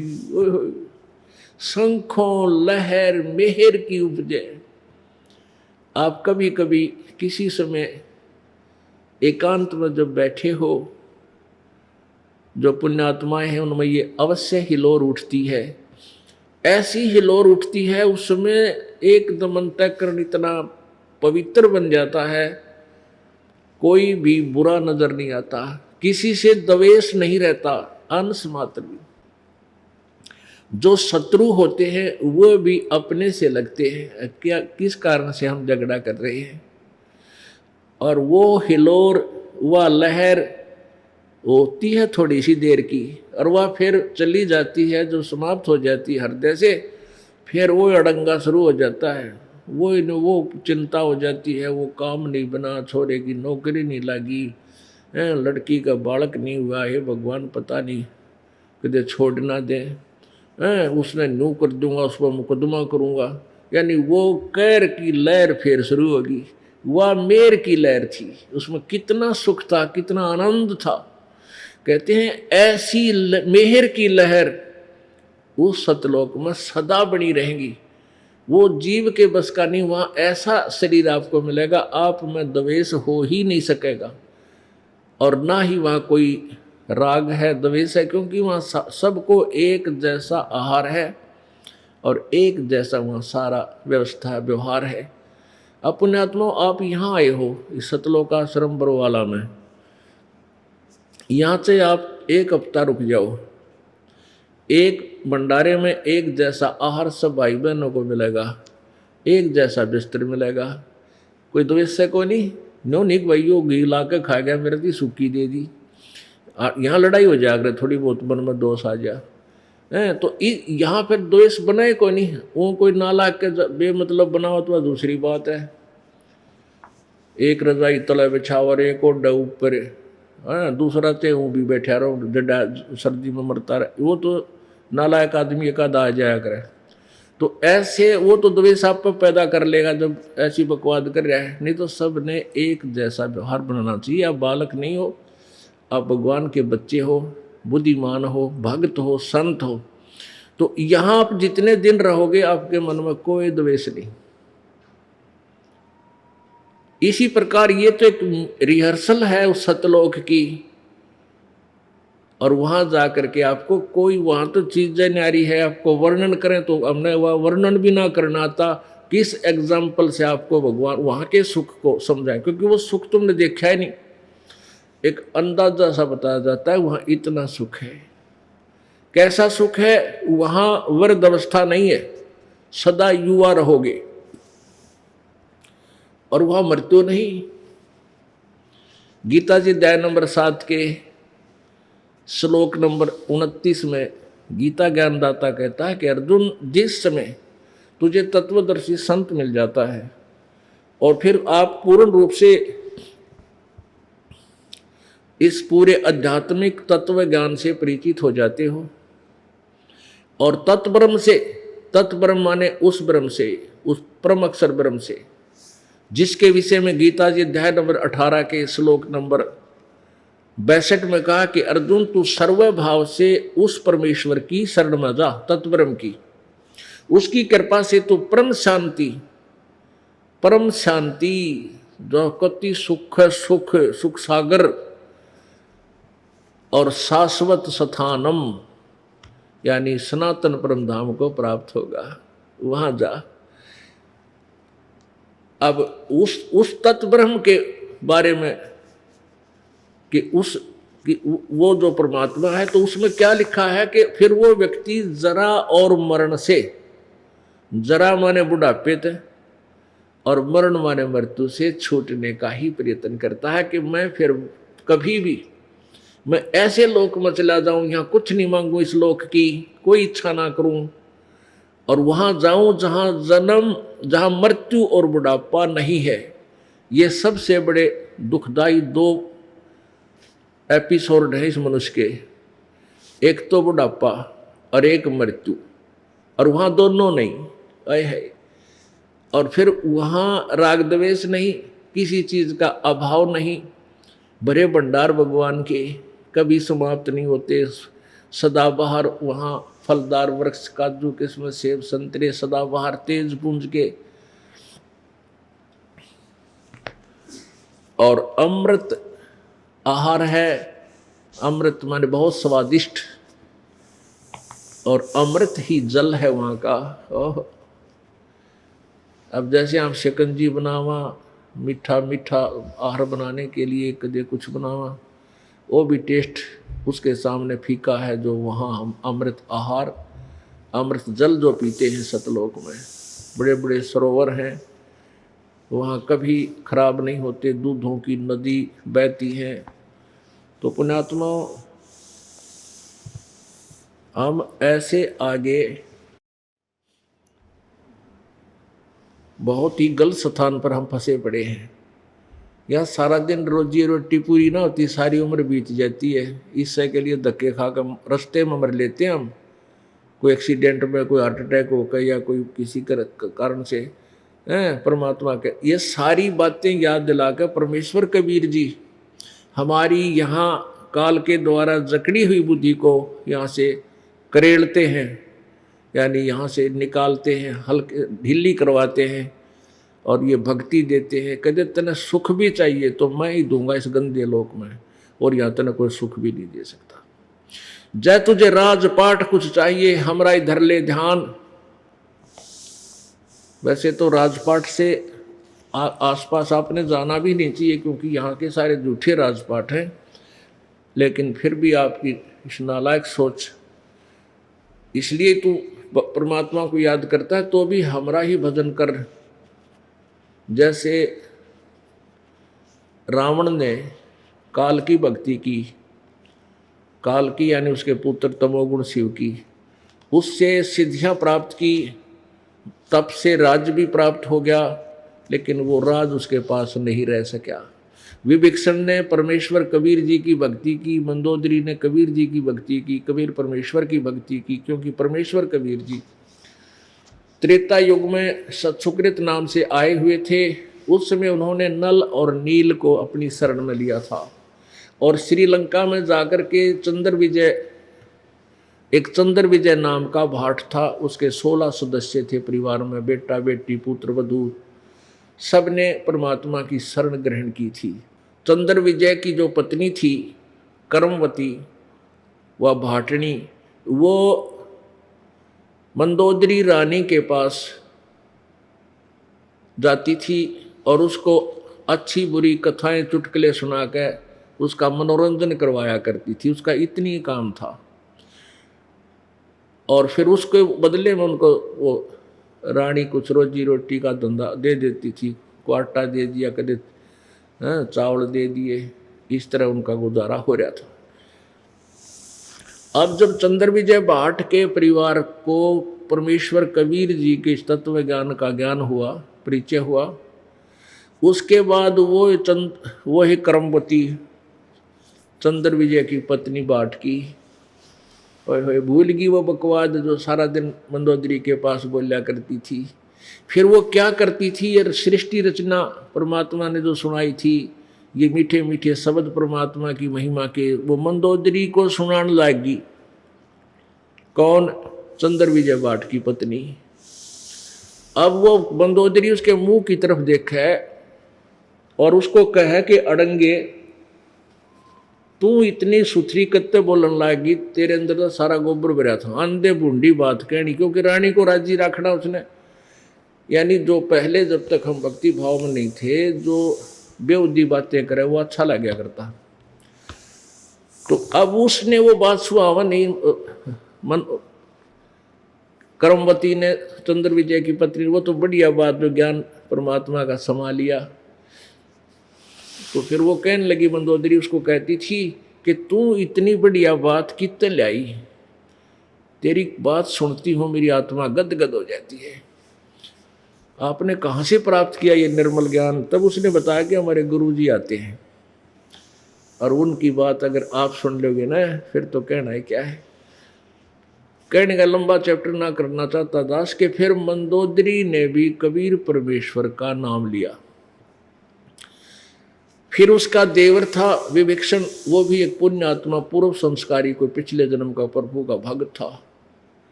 शंखों लहर मेहर की उपजे। आप कभी कभी किसी समय एकांत में जब बैठे हो, जो पुण्यात्माएं हैं उनमें ये अवश्य हिलोर उठती है। ऐसी हिलोर उठती है उस समय एकदम अंतःकरण इतना पवित्र बन जाता है, कोई भी बुरा नजर नहीं आता, किसी से द्वेष नहीं रहता, अंश मात्र भी। जो शत्रु होते हैं वो भी अपने से लगते हैं, क्या किस कारण से हम झगड़ा कर रहे हैं। और वो हिलोर वह लहर होती है थोड़ी सी देर की, और वह फिर चली जाती है, जो समाप्त हो जाती है हृदय से। फिर वो अड़ंगा शुरू हो जाता है, वो चिंता हो जाती है, वो काम नहीं बना, छोरे की नौकरी नहीं लगी, लड़की का बालक नहीं हुआ है, भगवान पता नहीं कदे छोड़ ना दे, उसने न्यू कर दूंगा, उस पर मुकदमा करूंगा। यानी वो कैर की लहर फिर शुरू होगी। वह मेर की लहर थी, उसमें कितना सुख था, कितना आनंद था। कहते हैं ऐसी मेहर की लहर उस सतलोक में सदा बनी रहेंगी। वो जीव के बस का नहीं, वहां ऐसा शरीर आपको मिलेगा, आप में द्वेष हो ही नहीं सकेगा, और ना ही वहां कोई राग है, द्वेष है, क्योंकि वहां सबको एक जैसा आहार है और एक जैसा वहां सारा व्यवस्था व्यवहार है। अपने आत्मा आप यहाँ आए हो इस सतलोकाश्रम बरवाला में, यहाँ से आप एक हफ्ता रुक जाओ, एक भंडारे में एक जैसा आहार सब भाई बहनों को मिलेगा, एक जैसा बिस्तर मिलेगा, कोई द्वेष से को नहीं। नो निक भाई वो घी ला के खा गया, मेरे दी सूखी दे दी, यहाँ लड़ाई हो जाएगा, थोड़ी बहुत मन में दोष आ जा, तो यहाँ फिर द्वेष बनाए को नहीं। वो कोई नाला के बेमतलब बनाओ तो दूसरी बात है। एक रजाई तले बिछावर, एक ओढ़ ऊपर, दूसरा ते वो भी बैठा रहो डडा सर्दी में मरता रहे, वो तो नालायक आदमी एक आधा आ जाया करे। तो ऐसे वो तो द्वेष आप पर पैदा कर लेगा जब ऐसी बकवाद कर रहा है। नहीं तो सब ने एक जैसा व्यवहार बनाना चाहिए। आप बालक नहीं हो, आप भगवान के बच्चे हो, बुद्धिमान हो, भक्त हो, संत हो, तो यहां आप जितने दिन रहोगे आपके मन में कोई द्वेष नहीं। इसी प्रकार ये तो एक रिहर्सल है उस सतलोक की, और वहां जाकर के आपको कोई, वहां तो चीजें न्यारी है, आपको वर्णन करें तो हमने वह वर्णन भी ना करना था, किस एग्जाम्पल से आपको भगवान वहां के सुख को समझाए, क्योंकि वो सुख तुमने देखा ही नहीं। एक अंदाजा सा बताया जाता है वहां इतना सुख है। कैसा सुख है? वहां वृद्ध अवस्था नहीं है, सदा युवा रहोगे, और वहां मृत्यु नहीं। गीता जी अध्याय नंबर 7 के श्लोक नंबर 29 में गीता ज्ञानदाता कहता है कि अर्जुन, जिस समय तुझे तत्वदर्शी संत मिल जाता है और फिर आप पूर्ण रूप से इस पूरे आध्यात्मिक तत्व ज्ञान से परिचित हो जाते हो, और तत्ब्रह्म से, तत्ब्रह्म माने उस ब्रह्म से, उस परम अक्षर ब्रह्म से, जिसके विषय में गीता जी अध्याय नंबर 18 के श्लोक नंबर 62 में कहा कि अर्जुन, तू सर्व भाव से उस परमेश्वर की शरण में जा, तत्ब्रह्म की, उसकी कृपा से तू परम शांति, परम शांति जो कति सुख सुख सुख सागर और शाश्वत स्थानम यानी सनातन परम धाम को प्राप्त होगा। वहां जा। अब उस तत्ब्रह्म के बारे में कि वो जो परमात्मा है, तो उसमें क्या लिखा है कि फिर वो व्यक्ति जरा और मरण से, जरा माने बुढ़ापे थे और मरण माने मृत्यु से छूटने का ही प्रयत्न करता है कि मैं फिर कभी भी मैं ऐसे लोक में चला जाऊं, यहाँ कुछ नहीं मांगू, इस लोक की कोई इच्छा ना करूं, और वहां जाऊं जहां जन्म, जहां मृत्यु और बुढ़ापा नहीं है। ये सबसे बड़े दुखदाई 2 एपिसोड है इस मनुष्य के, एक तो बुढ़ापा और एक मृत्यु, और वहां दोनों नहीं आए है। और फिर वहां राग द्वेष नहीं, किसी चीज का अभाव नहीं, बड़े भंडार भगवान के कभी समाप्त नहीं होते, सदाबहार वहां फलदार वृक्ष, काजू किस्म सेब संतरे सदाबहार तेज पुंज के, और अमृत आहार है। अमृत माने बहुत स्वादिष्ट, और अमृत ही जल है वहां का। ओह, अब जैसे आप शिकंजी बनावा, मीठा मीठा आहार बनाने के लिए कदे कुछ बनावा, वो भी टेस्ट उसके सामने फीका है जो वहाँ हम अमृत आहार, अमृत जल जो पीते हैं सतलोक में। बड़े बड़े सरोवर हैं, वहाँ कभी खराब नहीं होते, दूधों की नदी बहती है। तो पुण्यात्माओं, हम ऐसे आगे बहुत ही गलत स्थान पर हम फंसे पड़े हैं। यह सारा दिन रोजी रोटी पूरी ना होती, सारी उम्र बीत जाती है इससे के लिए धक्के खाकर रास्ते में मर लेते हैं हम, कोई एक्सीडेंट में, कोई हार्ट अटैक होकर या कोई किसी कारण से। परमात्मा के ये सारी बातें याद दिलाकर परमेश्वर कबीर जी हमारी यहाँ काल के द्वारा जकड़ी हुई बुद्धि को यहाँ से करेड़ते हैं, यानी यहाँ से निकालते हैं, हल्के ढीली करवाते हैं, और ये भक्ति देते हैं। कहते तने सुख भी चाहिए तो मैं ही दूंगा इस गंदे लोक में, और यहाँ तने कोई सुख भी नहीं दे सकता। जय तुझे राजपाट कुछ चाहिए, हमरा इधर ले ध्यान। वैसे तो राजपाट से आसपास आपने जाना भी नहीं चाहिए, क्योंकि यहाँ के सारे झूठे राजपाट हैं, लेकिन फिर भी आपकी इस नालायक सोच, इसलिए तू परमात्मा को याद करता है तो भी हमरा ही भजन कर। जैसे रावण ने काल की भक्ति की, काल की यानी उसके पुत्र तमोगुण शिव की, उससे सिद्धियां प्राप्त की, तप से राज भी प्राप्त हो गया, लेकिन वो राज उसके पास नहीं रह सका। विभीषण ने परमेश्वर कबीर जी की भक्ति की, मंदोदरी ने कबीर जी की भक्ति की, कबीर परमेश्वर की भक्ति की, क्योंकि परमेश्वर कबीर जी त्रेता युग में सुकृत नाम से आए हुए थे। उस समय उन्होंने नल और नील को अपनी शरण में लिया था और श्रीलंका में जाकर के एक चंद्र विजय नाम का भाट था, उसके 16 सदस्य थे परिवार में, बेटा बेटी पुत्र वधू, सबने परमात्मा की शरण ग्रहण की थी। चंद्र विजय की जो पत्नी थी कर्मवती व भाटनी, वो मंदोदरी रानी के पास जाती थी और उसको अच्छी बुरी कथाएं चुटकुले सुना के उसका मनोरंजन करवाया करती थी। उसका इतनी काम था। और फिर उसके बदले में उनको वो रानी कुछ रोजी रोटी का धंधा दे देती थी, को आटा दे दिया, कदे चावल दे दिए, इस तरह उनका गुजारा हो रहा था। अब जब चंद्र विजय भाट के परिवार को परमेश्वर कबीर जी के तत्व ज्ञान का ज्ञान हुआ, परिचय हुआ, उसके बाद वो ही कर्मवती चंद्र विजय की पत्नी भाट की भूल गई वो बकवाद जो सारा दिन मंदोदरी के पास बोलिया करती थी। फिर वो क्या करती थी, ये सृष्टि रचना परमात्मा ने जो सुनाई थी, ये मीठे मीठे शब्द परमात्मा की महिमा के, वो मंदोदरी को सुनाने लगी। कौन? चंद्र विजय भाट की पत्नी। अब वो मंदोदरी उसके मुंह की तरफ देखे और उसको कहे कि अड़ंगे तू इतनी सुथरी कत्ते बोलन लागी, तेरे अंदर तो सारा गोबर भरा था। अंधे बूंदी बात कहनी, क्योंकि रानी को राजी रखना उसने। यानी जो पहले जब तक हम भक्ति भाव में नहीं थे, जो बेउद्दी बातें करे वो अच्छा लगा करता। तो अब उसने वो बात सुहावा नहीं, कर्मवती ने चंद्र विजय की पत्नी, वो तो बढ़िया बात जो ज्ञान परमात्मा का समा लिया। तो फिर वो कहने लगी, मंदोदरी उसको कहती थी कि तू इतनी बढ़िया बात कितने लाई, तेरी बात सुनती हूँ मेरी आत्मा गदगद हो जाती है। आपने कहाँ से प्राप्त किया ये निर्मल ज्ञान? तब उसने बताया कि हमारे गुरुजी आते हैं और उनकी बात अगर आप सुन लोगे ना, फिर तो कहना है क्या है। कहने का लंबा चैप्टर ना करना चाहता दास के फिर मंदोदरी ने भी कबीर परमेश्वर का नाम लिया। फिर उसका देवर था विभीषण, वो भी एक पुण्य आत्मा, पूर्व संस्कारी, कोई पिछले जन्म का प्रभु का भक्त था।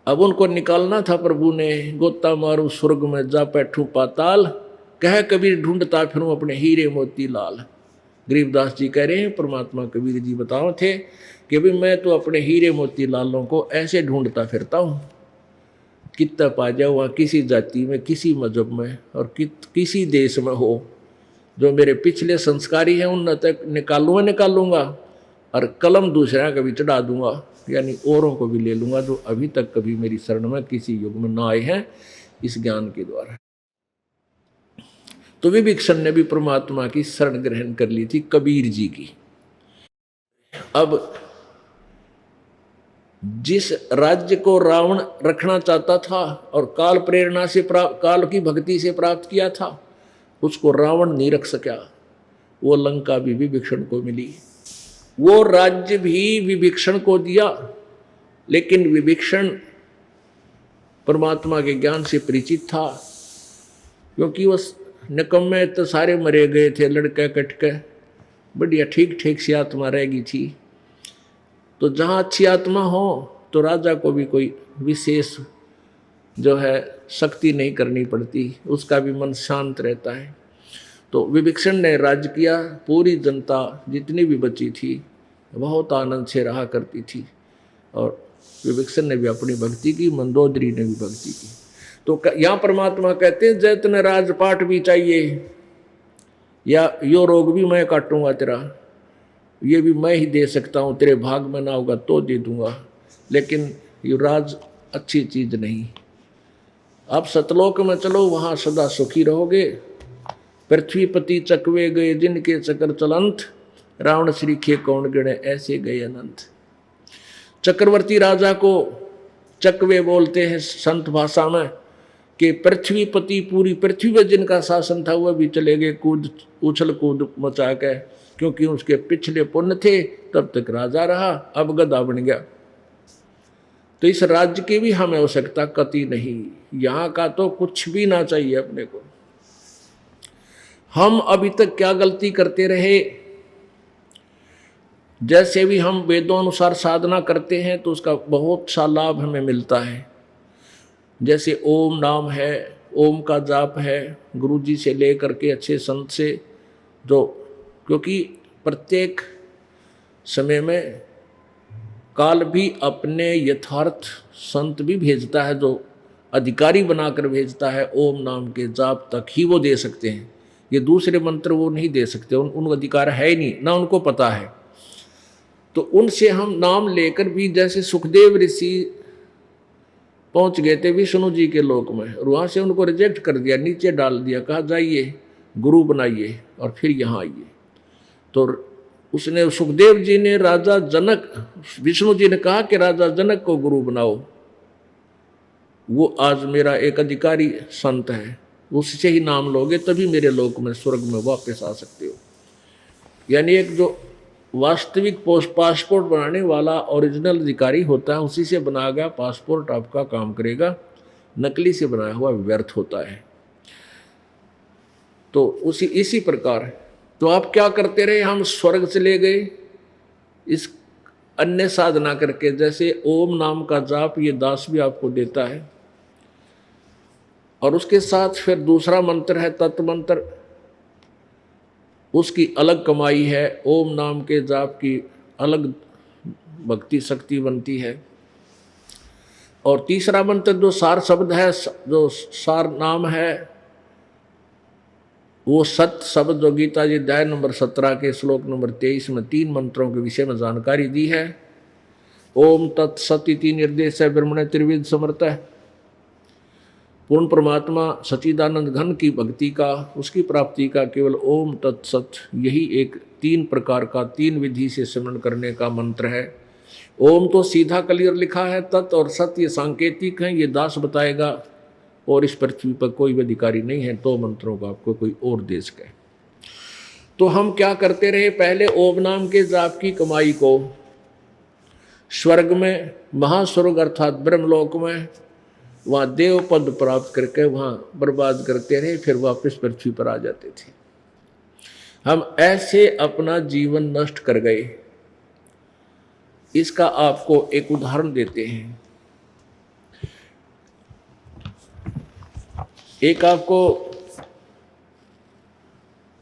अब उनको निकालना था प्रभु ने, गोता मारू स्वर्ग में जा बैठू पाताल, कह कबीर ढूंढता फिरूं अपने हीरे मोती लाल। गरीबदास जी कह रहे हैं, परमात्मा कबीर जी बताओ थे कि भाई मैं तो अपने हीरे मोती लालों को ऐसे ढूंढता फिरता हूँ, कितना पा जाओ वहाँ किसी जाति में, किसी मजहब में और किसी देश में हो, जो मेरे पिछले संस्कारी हैं उन तक निकालूंगा और कलम दूसरा कभी चढ़ा दूंगा, यानी औरों को भी ले लूंगा जो अभी तक कभी मेरी शरण में किसी युग में ना आए हैं इस ज्ञान के द्वारा। तो विभीषण ने भी परमात्मा की शरण ग्रहण कर ली थी कबीर जी की। अब जिस राज्य को रावण रखना चाहता था और काल प्रेरणा से काल की भक्ति से प्राप्त किया था, उसको रावण नहीं रख सका। वो लंका भी विभीषण को मिली, वो राज्य भी विभीषण को दिया, लेकिन विभीषण परमात्मा के ज्ञान से परिचित था, क्योंकि वो निकम्मे तो सारे मरे गए थे, लड़के कटके, बढ़िया ठीक ठीक सी आत्मा रह गई थी। तो जहाँ अच्छी आत्मा हो तो राजा को भी कोई विशेष जो है शक्ति नहीं करनी पड़ती, उसका भी मन शांत रहता है। तो विभीषण ने राज्य किया, पूरी जनता जितनी भी बची थी बहुत आनंद से रहा करती थी, और विभीषण ने भी अपनी भक्ति की, मंदोदरी ने भी भक्ति की। तो यहाँ परमात्मा कहते हैं जैतने राजपाट भी चाहिए, या यो रोग भी मैं काटूंगा तेरा, ये भी मैं ही दे सकता हूँ, तेरे भाग में ना होगा तो दे दूंगा, लेकिन ये राज अच्छी चीज नहीं। आप सतलोक में चलो, वहां सदा सुखी रहोगे। पृथ्वीपति चकवे गए जिनके चक्र चलंत, रावण श्रीखे कौन गणे ऐसे गए अनंत। चक्रवर्ती राजा को चकवे बोलते हैं संत भाषा में, कि पृथ्वी पति पूरी पृथ्वी पर जिनका शासन था वह भी चले गए कूद उछल कूद मचा के, क्योंकि उसके पिछले पुण्य थे, तब तक राजा रहा, अब गधा बन गया। तो इस राज्य की भी हमें आवश्यकता कति नहीं, यहाँ का तो कुछ भी ना चाहिए अपने को। हम अभी तक क्या गलती करते रहे, जैसे भी हम वेदों अनुसार साधना करते हैं तो उसका बहुत सा लाभ हमें मिलता है। जैसे ओम नाम है, ओम का जाप है, गुरु जी से लेकर के अच्छे संत से, जो क्योंकि प्रत्येक समय में काल भी अपने यथार्थ संत भी भेजता है, जो अधिकारी बनाकर भेजता है। ओम नाम के जाप तक ही वो दे सकते हैं, ये दूसरे मंत्र वो नहीं दे सकते, उनको अधिकार है ही नहीं, ना उनको पता है। तो उनसे हम नाम लेकर भी, जैसे सुखदेव ऋषि पहुंच गए थे विष्णु जी के लोक में, और वहाँ से उनको रिजेक्ट कर दिया, नीचे डाल दिया, कहा जाइए गुरु बनाइए और फिर यहाँ आइए। तो उसने, सुखदेव जी ने राजा जनक, विष्णु जी ने कहा कि राजा जनक को गुरु बनाओ, वो आज मेरा एक अधिकारी संत है, उससे ही नाम लोगे तभी मेरे लोक में स्वर्ग में वापस आ सकते हो। यानी एक जो वास्तविक पासपोर्ट बनाने वाला ओरिजिनल अधिकारी होता है, उसी से बनाया गया पासपोर्ट आपका काम करेगा, नकली से बनाया हुआ व्यर्थ होता है। तो इसी प्रकार तो आप क्या करते रहे, हम स्वर्ग चले गए इस अन्य साधना करके। जैसे ओम नाम का जाप ये दास भी आपको देता है, और उसके साथ फिर दूसरा मंत्र है तत्व मंत्र, उसकी अलग कमाई है। ओम नाम के जाप की अलग भक्ति शक्ति बनती है। और तीसरा मंत्र जो सार शब्द है, जो सार नाम है, वो सत्य शब्द जो गीता जी अध्याय नंबर 17 के श्लोक नंबर 23 में 3 मंत्रों के विषय में जानकारी दी है। ओम तत्सत इति निर्देश है ब्रह्मण त्रिविध समर्थ है। पूर्ण परमात्मा सच्चिदानंद घन की भक्ति का, उसकी प्राप्ति का केवल ओम तत्सत, यही एक 3 प्रकार का 3 विधि से सिमरन करने का मंत्र है। ओम तो सीधा क्लियर लिखा है, तत् और सत्य ये सांकेतिक हैं, ये दास बताएगा, और इस पृथ्वी पर कोई भी अधिकारी नहीं है 2 मंत्रों का आपको कोई और दे सके। तो हम क्या करते रहे, पहले ओम नाम के जाप की कमाई को स्वर्ग में, महास्वर्ग अर्थात ब्रह्मलोक में, वहाँ देव पद प्राप्त करके वहाँ बर्बाद करते रहे, फिर वापस पृथ्वी पर आ जाते थे। हम ऐसे अपना जीवन नष्ट कर गए। इसका आपको एक उदाहरण देते हैं। एक आपको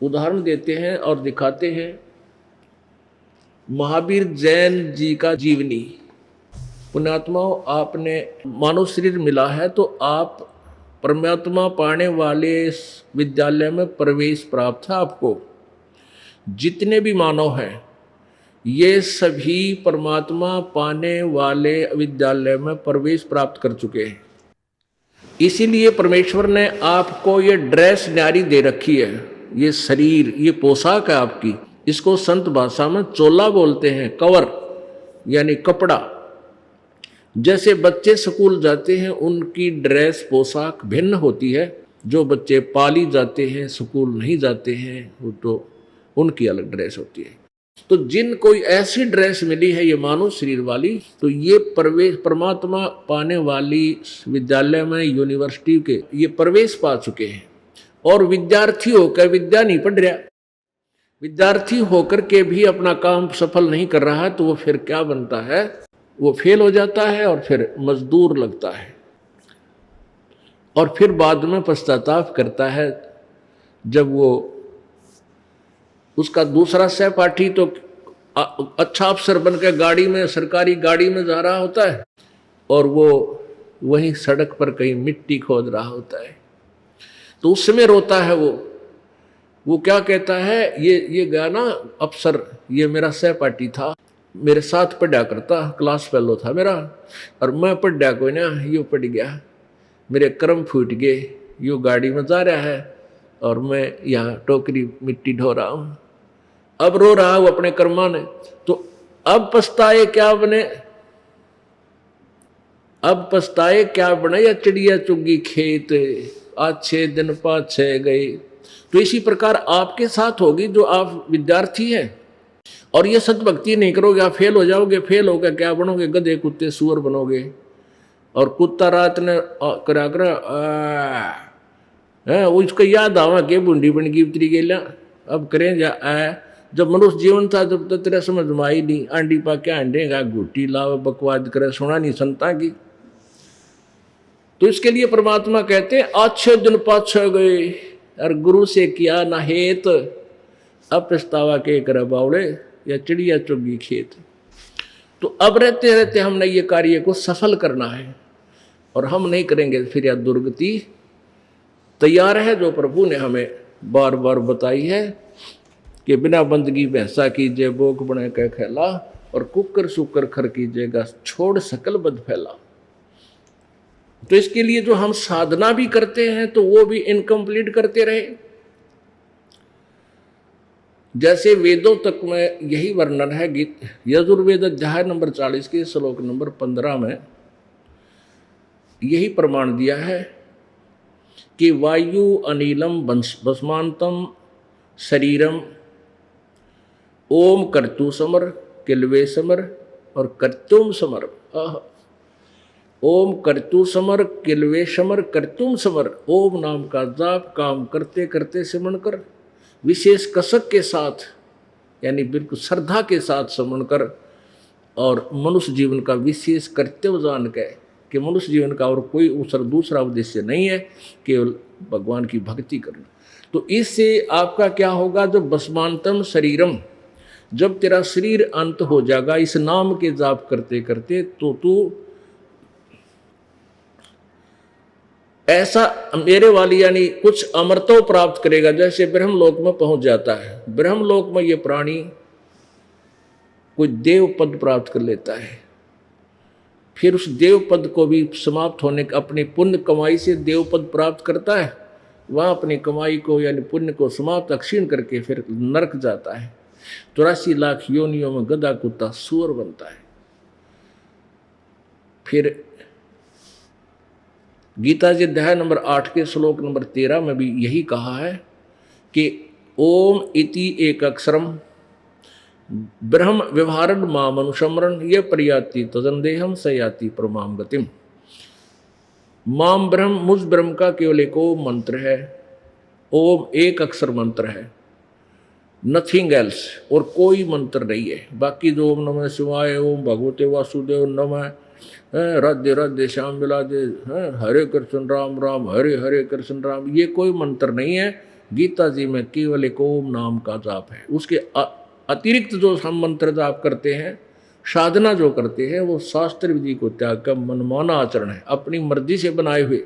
उदाहरण देते हैं और दिखाते हैं, महावीर जैन जी का जीवनी। पुण्यात्माओं, आपने मानव शरीर मिला है तो आप परमात्मा पाने वाले विद्यालय में प्रवेश प्राप्त है आपको। जितने भी मानव हैं ये सभी परमात्मा पाने वाले विद्यालय में प्रवेश प्राप्त कर चुके हैं। इसीलिए परमेश्वर ने आपको ये ड्रेस न्यारी दे रखी है, ये शरीर, ये पोशाक है आपकी। इसको संत भाषा में चोला बोलते हैं, कवर यानी कपड़ा। जैसे बच्चे स्कूल जाते हैं उनकी ड्रेस पोशाक भिन्न होती है, जो बच्चे पाली जाते हैं स्कूल नहीं जाते हैं वो तो उनकी अलग ड्रेस होती है। तो जिन कोई ऐसी ड्रेस मिली है ये मानव शरीर वाली, तो ये प्रवेश परमात्मा पाने वाली विद्यालय में, यूनिवर्सिटी के ये प्रवेश पा चुके हैं। और विद्यार्थी होकर विद्या नहीं पढ़ रहा, विद्यार्थी होकर के भी अपना काम सफल नहीं कर रहा है, तो वो फिर क्या बनता है, वो फेल हो जाता है और फिर मजदूर लगता है, और फिर बाद में पश्चाताप करता है जब वो उसका दूसरा सहपाठी तो अच्छा अफसर बनकर गाड़ी में, सरकारी गाड़ी में जा रहा होता है, और वो वहीं सड़क पर कहीं मिट्टी खोद रहा होता है। तो उस समय रोता है वो क्या कहता है, ये गया ना अफसर, ये मेरा सहपाठी था, मेरे साथ पढ़ा करता, क्लास फेलो था मेरा, और मैं पढ़ा कोई ना, यो पढ़ गया, मेरे कर्म फूट गए, यो गाड़ी में जा रहा है और मैं यहाँ टोकरी मिट्टी ढो रहा हूँ। अब रो रहा हूँ अपने कर्मा ने, तो अब पछताए क्या बने, अब पछताए क्या बनाया चिड़िया चुगी खेत, अच्छे दिन पाछे गए। तो इसी प्रकार आपके साथ होगी जो आप विद्यार्थी हैं और ये सतभक्ति नहीं करोगे, आप फेल हो जाओगे। फेल हो गया क्या बनोगे? गधे कुत्ते सुअर बनोगे। और कुत्ता रात ने करा कर उसको याद आवा के बूंदी बन गई उतरी गेला, अब करें जा जब मनुष्य जीवन था जब तो तेरा समझ में आई नहीं। आंडी पा क्या आंडेगा, घुट्टी लाव बकवाद करे, सुना नहीं संता की। तो इसके लिए परमात्मा कहते हैं अच्छे दिन पाछे गए और गुरु से किया ना हेत, अब पछतावा के कर बावड़े या चिड़िया चुगी खेत। तो अब रहते रहते हमने ये कार्य को सफल करना है और हम नहीं करेंगे फिर यह दुर्गति तैयार है जो प्रभु ने हमें बार बार बताई है कि बिना बंदगी भैंसा कीजिए बोक बने कह खेला और कुकर सुकर खर कीजिएगा छोड़ सकल बद फैला। तो इसके लिए जो हम साधना भी करते हैं तो वो भी इनकम्प्लीट करते रहे। जैसे वेदों तक में यही वर्णन है, गीत यजुर्वेद अध्याय नंबर 40 के श्लोक नंबर 15 में यही प्रमाण दिया है कि वायु अनिलम भस्मांतम शरीरम ओम कर्तु समर किलवे समर और कर्तुम समर। ओम कर्तु समर किलवे समर कर्तुम समर। ओम नाम का जाप काम करते करते सिमरण कर, विशेष कसक के साथ यानी बिल्कुल श्रद्धा के साथ सिमरण कर और मनुष्य जीवन का विशेष कर्तव्य जान के कि मनुष्य जीवन का और कोई दूसरा उद्देश्य नहीं है, केवल भगवान की भक्ति करना। तो इससे आपका क्या होगा? जब भस्मांतम शरीरम, जब तेरा शरीर अंत हो जाएगा इस नाम के जाप करते करते, तो तू ऐसा मेरे वाली यानी कुछ अमरत्व प्राप्त करेगा, जैसे ब्रह्मलोक में पहुंच जाता है। ब्रह्मलोक में ये प्राणी कोई देव पद प्राप्त कर लेता है, फिर उस देव पद को भी समाप्त होने का अपनी पुण्य कमाई से देव पद प्राप्त करता है। वह अपनी कमाई को यानी पुण्य को समाप्त क्षीण करके फिर नरक जाता है। 84 लाख योनियों में गधा कुत्ता सुअर बनता है। फिर गीता जी अध्याय नंबर 8 के श्लोक नंबर 13 में भी यही कहा है कि ओम इति एक अक्षरम ब्रह्म व्यवहारण माम अनुसमरण ये प्रयाति तजंदेहम सयाति परमाम गतिम। माम ब्रह्म, मुझ ब्रह्म का केवल एक ओम मंत्र है। ओम एक अक्षर मंत्र है, नथिंग एल्स, और कोई मंत्र नहीं है। बाकी जो ओम नमः शिवाय, ओम भगवते वासुदेव नमः, राधे राधे श्याम विलादे, हरे कृष्ण राम राम हरे हरे कृष्ण राम, ये कोई मंत्र नहीं है। गीता जी में केवल एक ओम नाम का जाप है। उसके अतिरिक्त जो हम मंत्र जाप करते हैं, साधना जो करते हैं, वो शास्त्र विधि को त्याग कर मनमाना आचरण है, अपनी मर्जी से बनाए हुए।